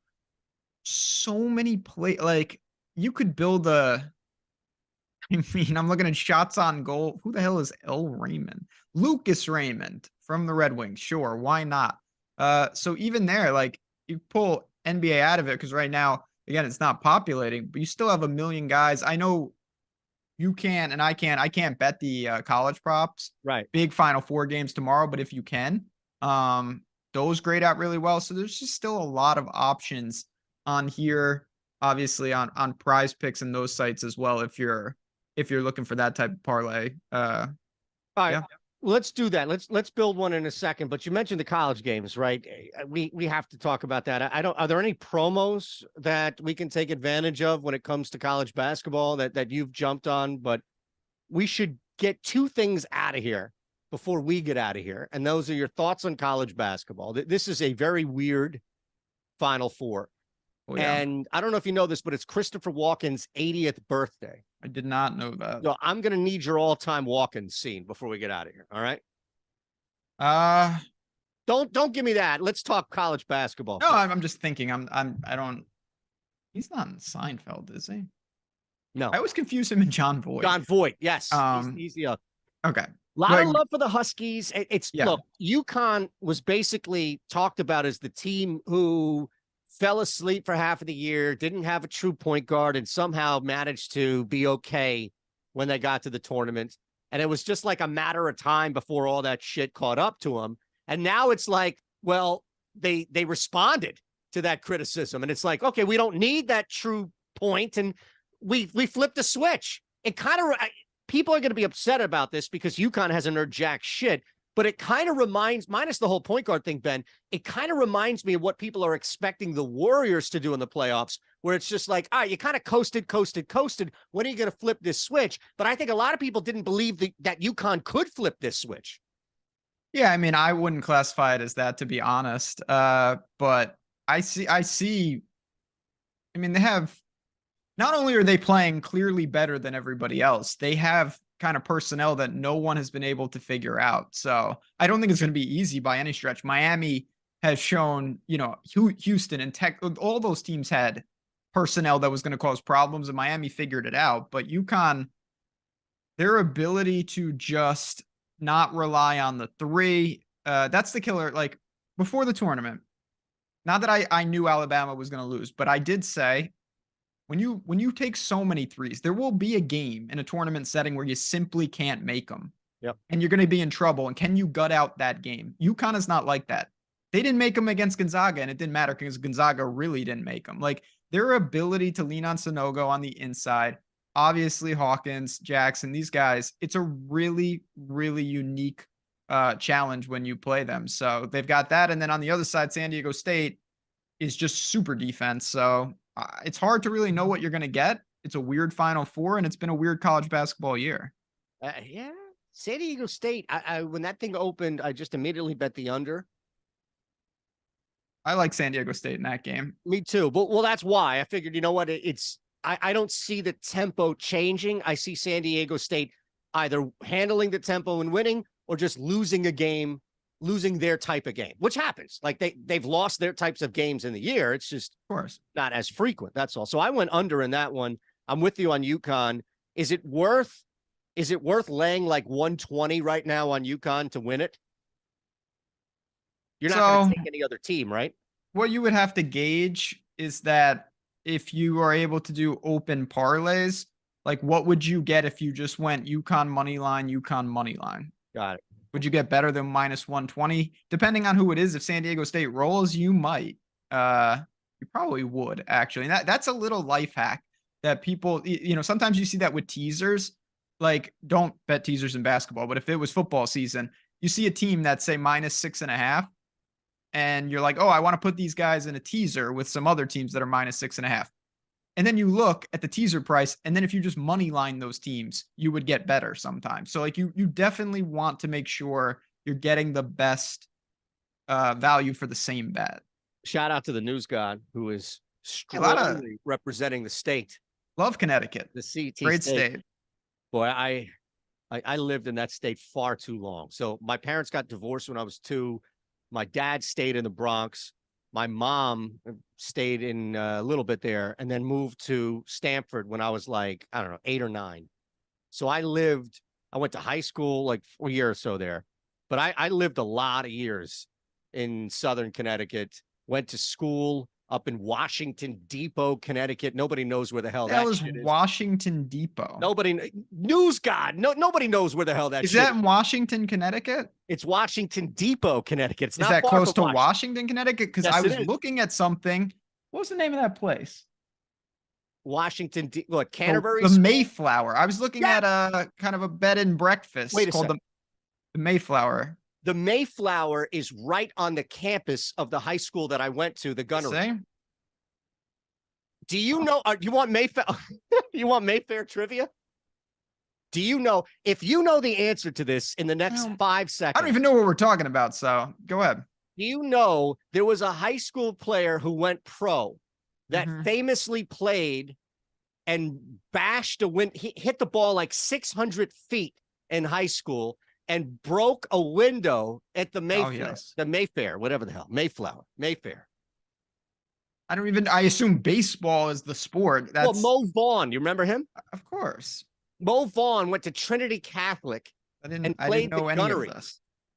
So many like you could build a. I mean, I'm looking at shots on goal. Who the hell is L. Raymond? Lucas Raymond from the Red Wings. Sure, why not? So even there, like you pull NBA out of it because right now, again, it's not populating, but you still have a million guys. I know you can and I can't. I can't bet the college props. Right. Big Final Four games tomorrow, but if you can, those grade out really well. So there's just still a lot of options on here. Obviously on PrizePicks and those sites as well. If you're looking for that type of parlay. All right. Yeah. Let's do that. Let's build one in a second. But you mentioned the college games, right? We have to talk about that. Are there any promos that we can take advantage of when it comes to college basketball that you've jumped on? But we should get two things out of here before we get out of here. And those are your thoughts on college basketball. This is a very weird Final Four. Oh, yeah. And I don't know if you know this, but it's Christopher Walken's 80th birthday. I did not know that. So I'm going to need your all-time Walken scene before we get out of here. All right. Don't give me that. Let's talk college basketball. No, I'm just thinking. I don't. He's not in Seinfeld, is he? No. I always confuse him and John Voight. John Voight. Yes. He's the okay. A lot of love for the Huskies. Look, UConn was basically talked about as the team who fell asleep for half of the year, didn't have a true point guard, and somehow managed to be okay when they got to the tournament. And it was just like a matter of time before all that shit caught up to them. And now it's like, well, they responded to that criticism. And it's like, okay, we don't need that true point. And we flipped the switch. It kind of, people are going to be upset about this because UConn hasn't earned jack shit. But it kind of reminds, minus the whole point guard thing, Ben, it kind of reminds me of what people are expecting the Warriors to do in the playoffs, where it's just like, all right, you kind of coasted. When are you going to flip this switch? But I think a lot of people didn't believe that UConn could flip this switch. Yeah, I mean, I wouldn't classify it as that, to be honest. But I see, I mean, they have, not only are they playing clearly better than everybody else, they have kind of personnel that no one has been able to figure out. So I don't think it's going to be easy by any stretch. Miami has shown, Houston and Tech, all those teams had personnel that was going to cause problems, and Miami figured it out. But UConn, their ability to just not rely on the three, that's the killer. Like before the tournament, not that I knew Alabama was going to lose, but I did say, when you take so many threes, there will be a game in a tournament setting where you simply can't make them. Yep. And you're going to be in trouble. And can you gut out that game? UConn is not like that. They didn't make them against Gonzaga, and it didn't matter because Gonzaga really didn't make them. Like their ability to lean on Sanogo on the inside, obviously Hawkins, Jackson, these guys, it's a really, really unique challenge when you play them. So they've got that. And then on the other side, San Diego State is just super defense. So it's hard to really know what you're going to get. It's a weird Final Four, and it's been a weird college basketball year. Yeah. San Diego State, when that thing opened, I just immediately bet the under. I like San Diego State in that game. Me too. But well, that's why I figured, you know what? I don't see the tempo changing. I see San Diego State either handling the tempo and winning or just losing a game, losing their type of game, which happens. Like they've lost their types of games in the year. It's just, of course, not as frequent. That's all. So I went under in that one. I'm with you on UConn. Is it worth laying like 120 right now on UConn to win it? You're not going to take any other team, right? What you would have to gauge is that if you are able to do open parlays, like what would you get if you just went UConn money line? Got it. Would you get better than minus 120? Depending on who it is, if San Diego State rolls, you might. You probably would, actually. And that's a little life hack that people, sometimes you see that with teasers. Like, don't bet teasers in basketball, but if it was football season, you see a team that's, say, minus 6.5, and you're like, oh, I want to put these guys in a teaser with some other teams that are minus 6.5. And then you look at the teaser price, and then if you just money line those teams, you would get better sometimes. So like you definitely want to make sure you're getting the best value for the same bet. Shout out to the news god who is strongly representing the state. Love Connecticut. The CT Great state. Boy, I lived in that state far too long. So my parents got divorced when I was 2. My dad stayed in the Bronx. My mom stayed in a little bit there and then moved to Stamford when I was like, I don't know, 8 or 9. So I went to high school like 4 years or so there, but I lived a lot of years in Southern Connecticut, went to school up in Washington Depot, Connecticut. Nobody knows where the hell that shit is. Washington Depot. News god. Nobody knows where the hell that is. That in Washington, Connecticut? It's Washington Depot, Connecticut. It's is that close to Washington, Connecticut? Because I was looking at something. What was the name of that place? Washington, what, Canterbury? The Mayflower. I was looking at a kind of a bed and breakfast called the Mayflower. The Mayflower is right on the campus of the high school that I went to, the Gunnery. Do you know, you want Mayfair? You want Mayfair trivia? Do you know, if you know the answer to this in the next 5 seconds? I don't even know what we're talking about, so go ahead. Do you know there was a high school player who went pro that famously played and bashed a win? He hit the ball like 600 feet in high school and broke a window at the Mayfair, the Mayfair, whatever the hell, Mayfair. I assume baseball is the sport. Well, Mo Vaughn, you remember him? Of course. Mo Vaughn went to Trinity Catholic and played the Gunnery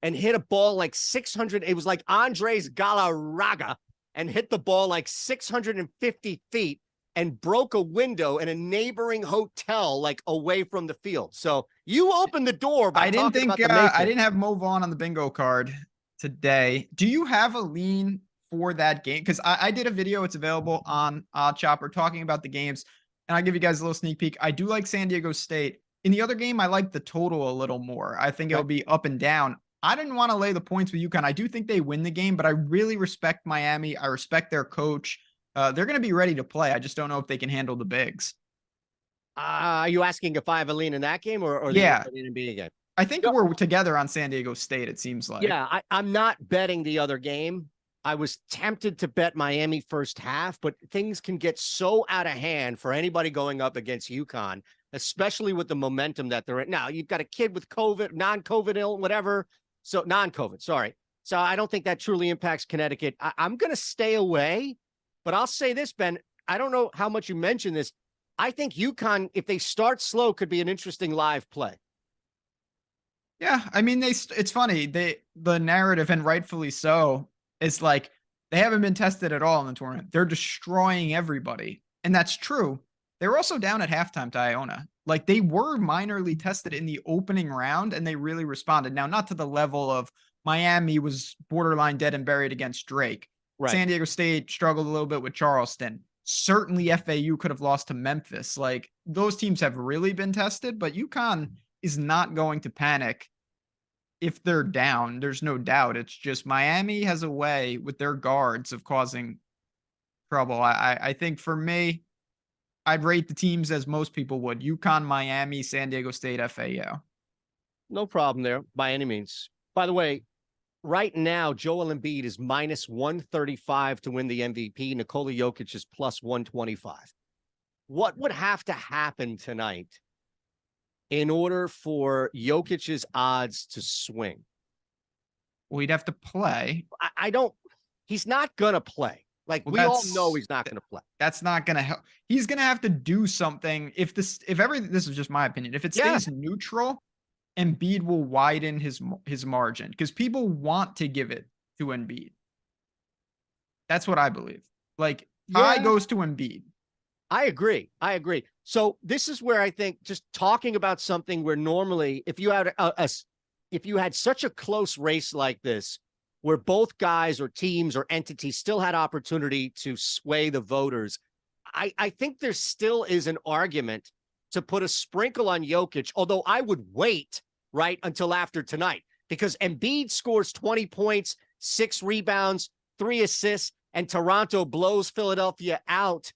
and hit a ball like 600. It was like Andres Galarraga and hit the ball like 650 feet and broke a window in a neighboring hotel, like away from the field. So you opened the door by talking about the Mayfair. I didn't have Mo Vaughn on the bingo card today. Do you have a lean for that game? Because I did a video. It's available on OddsShopper talking about the games. And I'll give you guys a little sneak peek. I do like San Diego State. In the other game, I like the total a little more. I think it'll be up and down. I didn't want to lay the points with UConn. I do think they win the game, but I really respect Miami. I respect their coach. They're going to be ready to play. I just don't know if they can handle the bigs. Are you asking if I have a lean in that game or the lean in B again? I think we're together on San Diego State, it seems like. Yeah, I'm not betting the other game. I was tempted to bet Miami first half, but things can get so out of hand for anybody going up against UConn, especially with the momentum that they're in. Now, you've got a kid with COVID, non-COVID ill, whatever. So non-COVID, sorry. So I don't think that truly impacts Connecticut. I'm going to stay away, but I'll say this, Ben. I don't know how much you mentioned this. I think UConn, if they start slow, could be an interesting live play. Yeah, I mean, it's funny. The narrative, and rightfully so, is like they haven't been tested at all in the tournament. They're destroying everybody. And that's true. They were also down at halftime to Iona. Like, they were minorly tested in the opening round, and they really responded. Now, not to the level of Miami was borderline dead and buried against Drake. Right. San Diego State struggled a little bit with Charleston. Certainly FAU could have lost to Memphis. Like, those teams have really been tested, but UConn is not going to panic if they're down. There's no doubt. It's just Miami has a way with their guards of causing trouble. I think for me, I'd rate the teams as most people would. UConn, Miami, San Diego State, FAU. No problem there by any means. By the way, right now, Joel Embiid is minus 135 to win the MVP. Nikola Jokic is plus 125. What would have to happen tonight in order for Jokic's odds to swing? Well, he'd have to play. He's not going to play. Like, we all know he's not going to play. That's not going to help. He's going to have to do something. This is just my opinion. If it stays neutral, Embiid will widen his margin because people want to give it to Embiid. That's what I believe. Like, high goes to Embiid. I agree. So this is where I think just talking about something where normally if you had if you had such a close race like this, where both guys or teams or entities still had opportunity to sway the voters, I think there still is an argument to put a sprinkle on Jokic, although I would wait right until after tonight, because Embiid scores 20 points, 6 rebounds, 3 assists, and Toronto blows Philadelphia out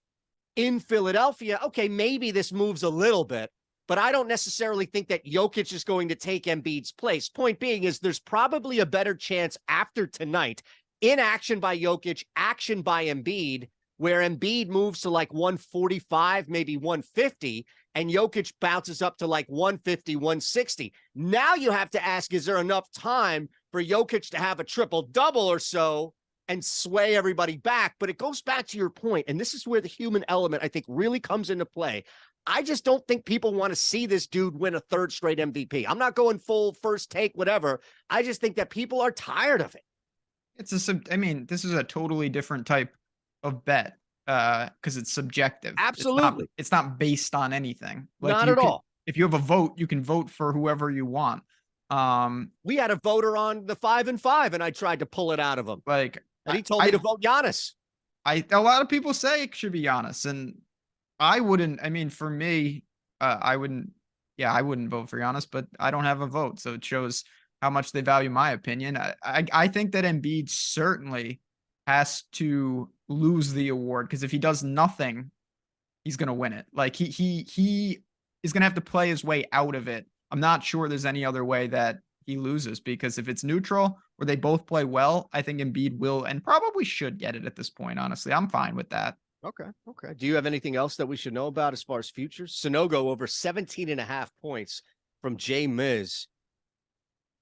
in Philadelphia. Okay, maybe this moves a little bit, but I don't necessarily think that Jokic is going to take Embiid's place. Point being is there's probably a better chance after tonight, inaction by Jokic, action by Embiid, where Embiid moves to like 145, maybe 150, and Jokic bounces up to like 150, 160. Now you have to ask, is there enough time for Jokic to have a triple-double or so and sway everybody back? But it goes back to your point, and this is where the human element, I think, really comes into play. I just don't think people want to see this dude win a 3rd straight MVP. I'm not going full first take, whatever. I just think that people are tired of it. I mean, this is a totally different type of bet because it's subjective. Absolutely. It's not based on anything. Like not at all. If you have a vote, you can vote for whoever you want. We had a voter on the 5 and 5, and I tried to pull it out of him. Like, and he told me to vote Giannis. A lot of people say it should be Giannis, and I wouldn't. I mean, for me, I wouldn't. Yeah, I wouldn't vote for Giannis, but I don't have a vote, so it shows how much they value my opinion. I think that Embiid certainly has to lose the award, because if he does nothing, he's gonna win it. Like he is gonna have to play his way out of it. I'm not sure there's any other way that he loses, because if it's neutral or they both play well, I think Embiid will and probably should get it at this point. Honestly, I'm fine with that. Okay. Do you have anything else that we should know about as far as futures? Sonogo over 17.5 points from Jay Miz.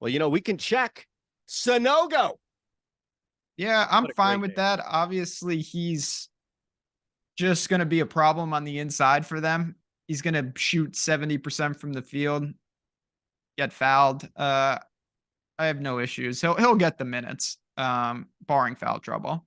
Well, we can check Sonogo. Yeah, I'm fine with that. Obviously, he's just going to be a problem on the inside for them. He's going to shoot 70% from the field, get fouled. I have no issues. He'll get the minutes, barring foul trouble.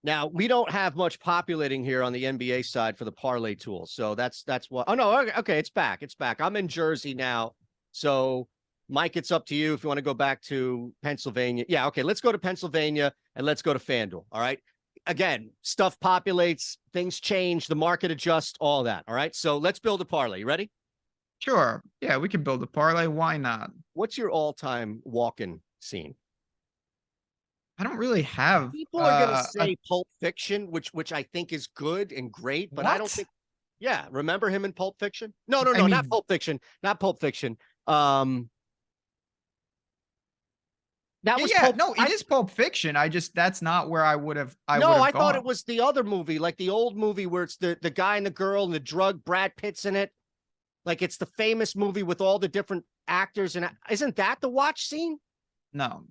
Now, we don't have much populating here on the NBA side for the parlay tool. So that's what. Oh, no. Okay. It's back. I'm in Jersey now. So, Mike, it's up to you if you want to go back to Pennsylvania. Yeah. Okay. Let's go to Pennsylvania and let's go to FanDuel. All right. Again, stuff populates, things change, the market adjusts, all that. All right. So let's build a parlay. You ready? Sure. Yeah, we can build a parlay. Why not? What's your all-time walk-in scene? I don't really have. People are going to say Pulp Fiction, which I think is good and great, but I don't think. Yeah, remember him in Pulp Fiction? No, not Pulp Fiction. Not Pulp Fiction. That was it is Pulp Fiction. That's not where I would have. I thought it was the other movie, like the old movie where it's the guy and the girl and the drug. Brad Pitt's in it. Like it's the famous movie with all the different actors, and isn't that the watch scene? No.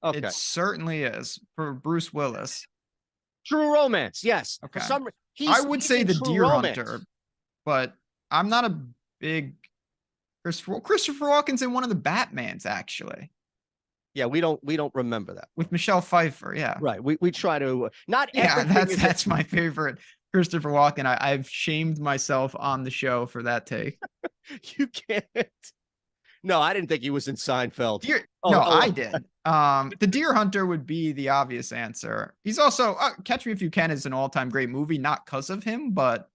Okay. It certainly is for Bruce Willis. True Romance, yes. Okay. I would say the Deer Hunter, but I'm not a big Christopher Walken's in one of the Batmans, actually. Yeah, we don't remember that with Michelle Pfeiffer. Yeah, right. We try to not. Yeah, that's my favorite Christopher Walken. I've shamed myself on the show for that take. You can't. No, I didn't think he was in Seinfeld. I did. The Deer Hunter would be the obvious answer. He's also Catch Me If You Can is an all-time great movie, not because of him, but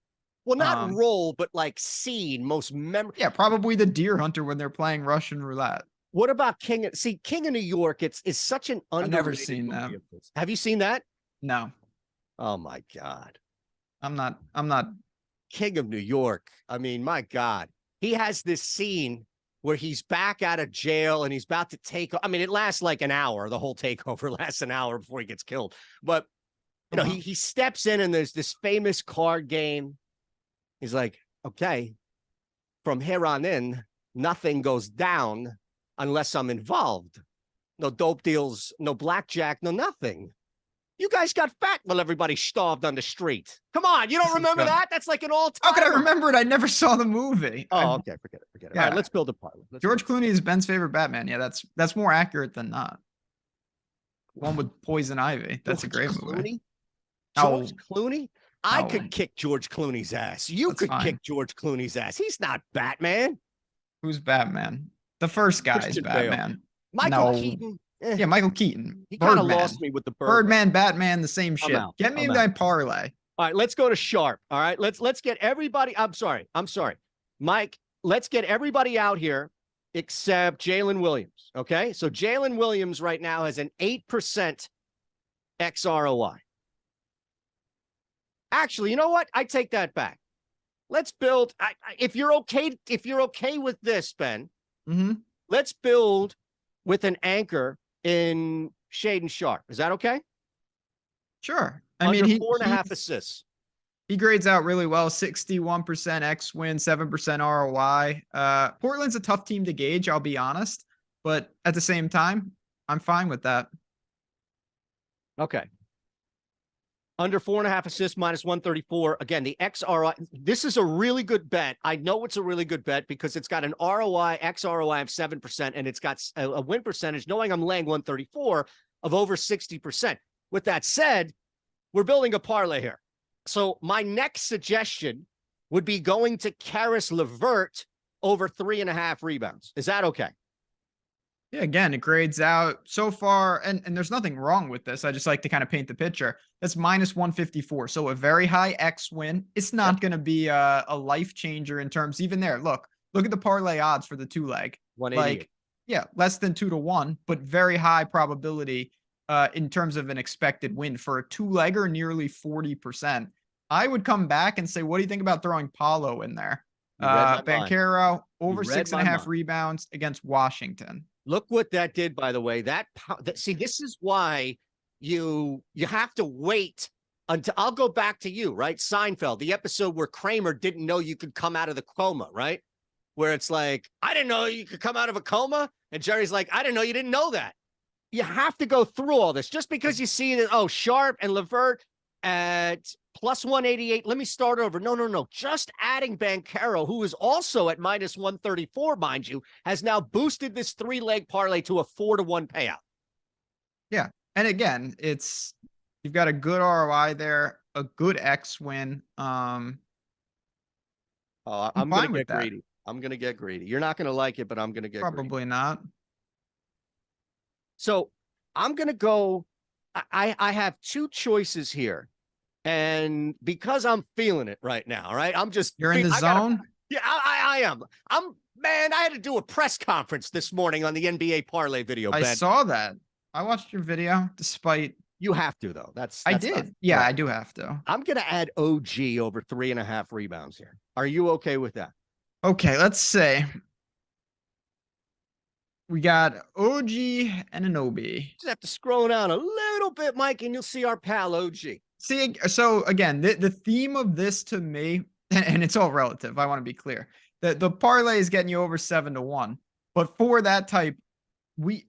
not role, but like scene, most memorable. Yeah, probably the Deer Hunter when they're playing Russian roulette. What about King of New York? Is such an underrated. I've never seen that. Have you seen that? No. Oh my God. I'm not. King of New York. I mean, my God. He has this scene where he's back out of jail and he's about to take. I mean, it lasts like an hour. The whole takeover lasts an hour before he gets killed. But he steps in and there's this famous card game. He's like, okay, from here on in, nothing goes down unless I'm involved. No dope deals, no blackjack, no nothing. You guys got fat while everybody starved on the street. Come on, you don't remember that? That's like an all-time. How could I remember it? I never saw the movie. Oh, okay, forget it. Yeah. All right, let's build a parlay. George Clooney is Ben's favorite Batman. Yeah, that's more accurate than not. One with Poison Ivy. That's a great movie. George Clooney? I could kick George Clooney's ass. You could kick George Clooney's ass. He's not Batman. Who's Batman? The first guy is Christian Bale. Batman. Michael No. Keaton. Yeah, Michael Keaton. He kind of Birdman. lost me with the Birdman. Birdman, Batman, the same I'm shit. out. Get me I'm my out. parlay. All right, let's go to sharp. All right, let's get everybody. I'm sorry, Mike. Let's get everybody out here except Jalen Williams. Okay, so Jalen Williams right now has an 8% XROI. Actually, you know what? I take that back. Let's build. If you're okay with this, Ben, let's build with an anchor in Shaden Sharp. Is that okay? Sure. I mean, 4.5 assists. He grades out really well. 61% X win, 7% ROI. Portland's a tough team to gauge, I'll be honest. But at the same time, I'm fine with that. Okay. Under 4.5 assists, minus 134. Again, the XROI. This is a really good bet. I know it's a really good bet because it's got an ROI, XROI of 7%, and it's got a win percentage, knowing I'm laying 134, of over 60%. With that said, we're building a parlay here. So my next suggestion would be going to Karis LeVert over 3.5 rebounds. Is that okay? Yeah, again, it grades out so far, and there's nothing wrong with this. I just like to kind of paint the picture. That's minus 154. So a very high X win. It's not going to be a life changer in terms, even there. Look at the parlay odds for the 2-leg. 188. Like, yeah, less than 2-1, but very high probability in terms of an expected win for a 2-legger, nearly 40%. I would come back and say, what do you think about throwing Paulo in there? Banchero over 6.5 rebounds against Washington. Look what that did, by the way. See, this is why you have to wait until I'll go back to you, right? Seinfeld, the episode where Kramer didn't know you could come out of the coma, right? Where it's like, I didn't know you could come out of a coma. And Jerry's like, I didn't know you didn't know that. You have to go through all this just because you see that, oh, Sharp and LeVert at plus 188. Let me start over. No. Just adding Banchero, who is also at minus 134, mind you, has now boosted this 3-leg parlay to a 4-1 payout. Yeah. And again, you've got a good ROI there, a good X win. I'm going to get greedy. I'm going to get greedy. You're not going to like it, but I'm going to get probably greedy. Not. So I'm going to go. I have two choices here. And because I'm feeling it right now, right? You're in the zone? I am. Man, I had to do a press conference this morning on the NBA parlay video, Ben. I saw that. I watched your video despite. You have to, though. I did. Yeah, right. I do have to. I'm going to add OG over 3.5 rebounds here. Are you okay with that? Okay, let's say we got OG and an OB. Just have to scroll down a little bit, Mike, and you'll see our pal OG. See, so again, the theme of this to me, and it's all relative, I want to be clear, that the parlay is getting you over 7-1. But for that type,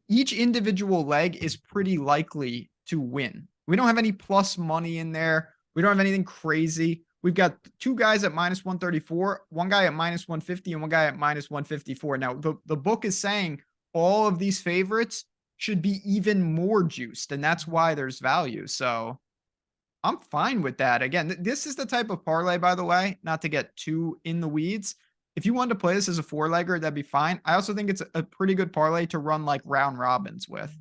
each individual leg is pretty likely to win. We don't have any plus money in there. We don't have anything crazy. We've got 2 guys at minus 134, 1 guy at minus 150, and 1 guy at minus 154. Now, the book is saying all of these favorites should be even more juiced, and that's why there's value. So I'm fine with that. Again, this is the type of parlay, by the way, not to get too in the weeds. If you wanted to play this as a 4-legger, that'd be fine. I also think it's a pretty good parlay to run like round robins with.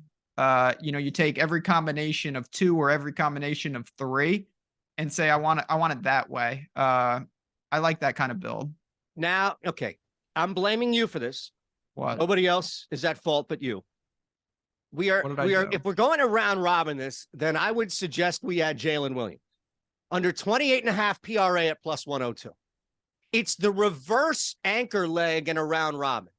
You take every combination of 2 or every combination of 3 and say, I want it that way. I like that kind of build. Now, okay, I'm blaming you for this. What? Nobody else is at fault but you. We are, if we're going to round robin this, then I would suggest we add Jalen Williams under 28.5 PRA at plus 102. It's the reverse anchor leg in a round robin.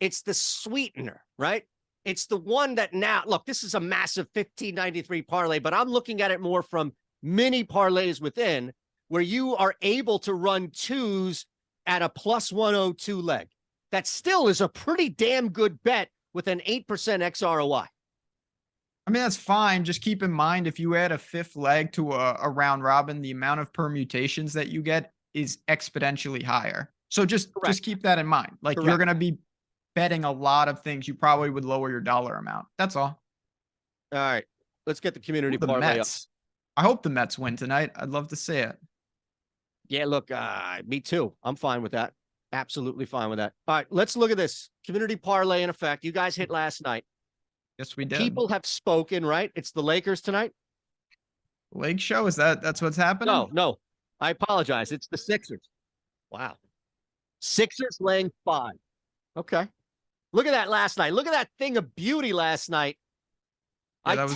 It's the sweetener, right? It's the one that now, look, this is a massive 1593 parlay, but I'm looking at it more from mini parlays within where you are able to run 2s at a plus 102 leg. That still is a pretty damn good bet with an 8% XROI. I mean, that's fine. Just keep in mind, if you add a 5th leg to a round robin, the amount of permutations that you get is exponentially higher. So just keep that in mind. Like you're going to be betting a lot of things. You probably would lower your dollar amount. That's all. All right. Let's get the community parlay up. I hope the Mets win tonight. I'd love to see it. Yeah, look, me too. I'm fine with that. Absolutely fine with that. All right, let's look at this community parlay in effect. You guys hit last night. Yes, we did. People have spoken, right? It's the Lakers tonight. Lake show, that's what's happening? No. I apologize. It's the Sixers. Wow. Sixers laying 5. Okay. Look at that last night. Look at that thing of beauty last night. Yeah,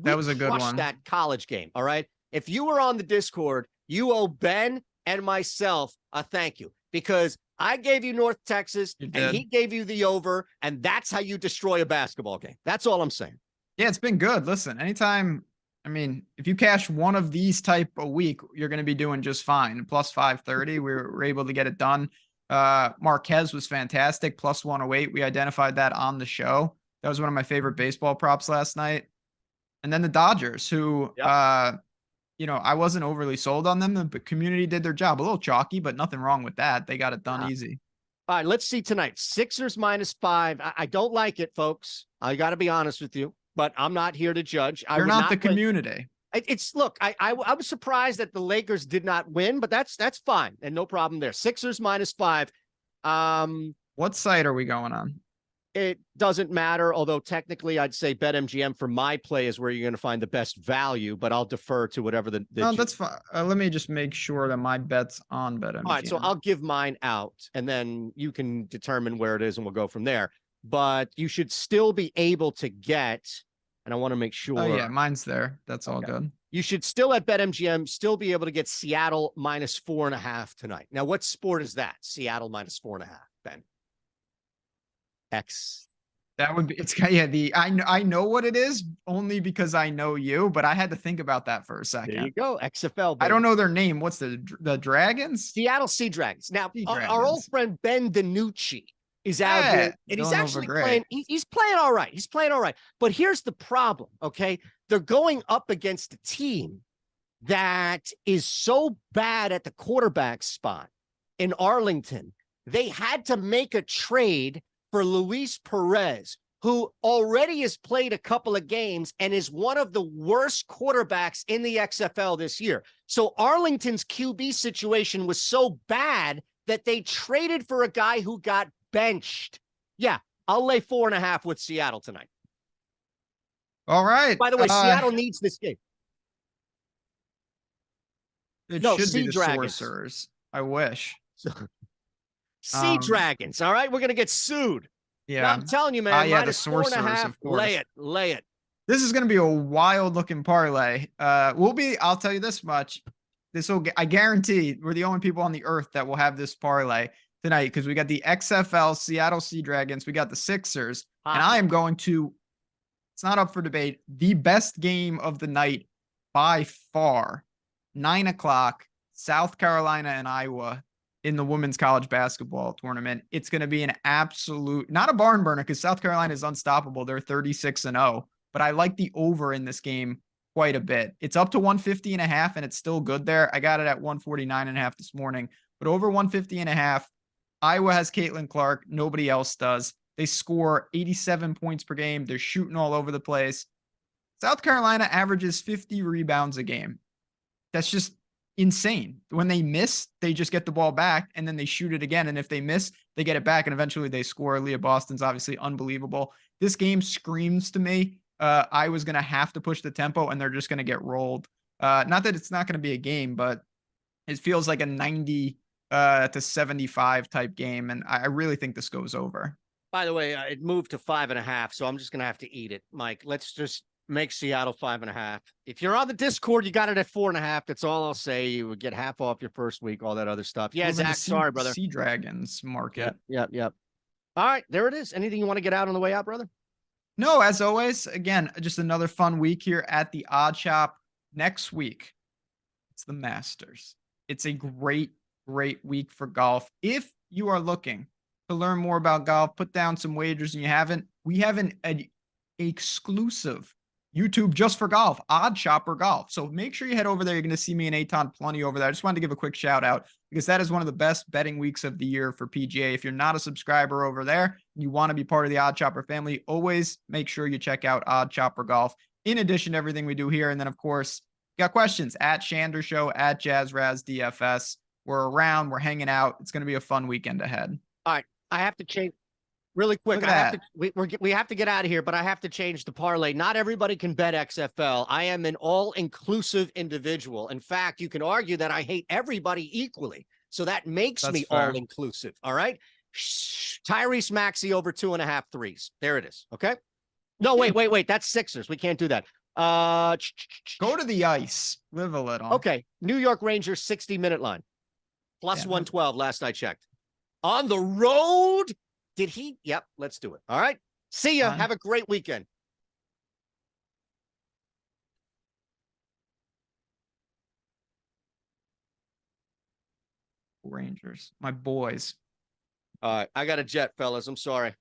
that was a good one. That college game. All right. If you were on the Discord, you owe Ben and myself a thank you, because I gave you North Texas and he gave you the over, and that's how you destroy a basketball game. That's all I'm saying. Yeah, it's been good. Listen, anytime, I mean, if you cash one of these type a week, you're going to be doing just fine. Plus 530, we were able to get it done. Marquez was fantastic. Plus 108. We identified that on the show. That was one of my favorite baseball props last night. And then the Dodgers, who, you know, I wasn't overly sold on them. The community did their job. A little chalky, but nothing wrong with that. They got it done easy. All right, let's see tonight. Sixers -5. I don't like it, folks. I got to be honest with you, but I'm not here to judge. You're not the community. It's look, I was surprised that the Lakers did not win, but that's fine and no problem there. Sixers -5. What site are we going on? It doesn't matter, although technically I'd say BetMGM for my play is where you're going to find the best value, but I'll defer to whatever the no, that's fine. Let me just make sure that my bet's on BetMGM. All right, so I'll give mine out, and then you can determine where it is, and we'll go from there. But you should still be able to get, and I want to make sure. Oh, yeah, mine's there. That's all good. You should still at BetMGM still be able to get Seattle -4.5 tonight. Now, what sport is that? Seattle -4.5, Ben. X. That would be, it's I know what it is only because I know you, but I had to think about that for a second. There you go. XFL. Baby. I don't know their name. What's the Dragons? Seattle Sea Dragons. Now, our old friend Ben DiNucci is out here, and he's actually playing. He's playing all right. He's playing all right. But here's the problem. Okay. They're going up against a team that is so bad at the quarterback spot in Arlington. They had to make a trade for Luis Perez, who already has played a couple of games and is one of the worst quarterbacks in the XFL this year. So Arlington's QB situation was so bad that they traded for a guy who got benched. Yeah, I'll lay 4.5 with Seattle tonight. All right. By the way, Seattle needs this game. It should be the Sorcerers. I wish. Sea Dragons. All right, we're gonna get sued. Yeah, no, I'm telling you, man. Yeah, the Sorcerers. Of course. Lay it. This is gonna be a wild looking parlay. I'll tell you this much. I guarantee we're the only people on the earth that will have this parlay tonight, because we got the XFL Seattle Sea Dragons, we got the Sixers, and I am going to. It's not up for debate. The best game of the night by far. 9 o'clock, South Carolina and Iowa. In the women's college basketball tournament. It's going to be an absolute, not a barn burner, because South Carolina is unstoppable. They're 36-0, but I like the over in this game quite a bit. It's up to 150.5, and it's still good there. I got it at 149.5 this morning, but over 150.5. Iowa has Caitlin Clark. Nobody else does. They score 87 points per game. They're shooting all over the place. South Carolina averages 50 rebounds a game. That's just insane. When they miss, they just get the ball back and then they shoot it again. And if they miss, they get it back and eventually they score. Leah Boston's obviously unbelievable. This game screams to me. I was going to have to push the tempo and they're just going to get rolled. Not that it's not going to be a game, but it feels like a 90 to 75 type game. And I really think this goes over. By the way, it moved to 5.5. So I'm just going to have to eat it. Mike, let's just make Seattle 5.5. If you're on the Discord, you got it at 4.5. That's all I'll say. You would get half off your first week, all that other stuff. Yeah, Zach, sorry, brother. Sea Dragons market. Yep. All right, there it is. Anything you want to get out on the way out, brother? No, as always, again, just another fun week here at the Odd Shop. Next week, it's the Masters. It's a great week for golf. If you are looking to learn more about golf, put down some wagers and you haven't, we have an exclusive YouTube just for golf, OddsShopper Golf. So make sure you head over there. You're going to see me and Eytan plenty over there. I just wanted to give a quick shout out because that is one of the best betting weeks of the year for PGA. If you're not a subscriber over there, you want to be part of the OddsShopper family, always make sure you check out OddsShopper Golf in addition to everything we do here. And then, of course, got questions at Shander Show, at JazzRazDFS. We're around. We're hanging out. It's going to be a fun weekend ahead. All right. I have to change really quick. Look I at have that. to, we have to get out of here, but I have to change the parlay. Not everybody can bet XFL. I am an all-inclusive individual. In fact, you can argue that I hate everybody equally. So that makes That's me fair. all-inclusive. All right. Tyrese Maxey over 2.5 threes. There it is. Okay. No, wait. That's Sixers. We can't do that. Go to the ice. Live a little. Okay. New York Rangers 60-minute line. Plus Yeah, 112 last I checked. On the road. Did he? Yep. Let's do it. All right. See ya. Fun. Have a great weekend. Rangers, my boys. All right. I got a jet, fellas. I'm sorry.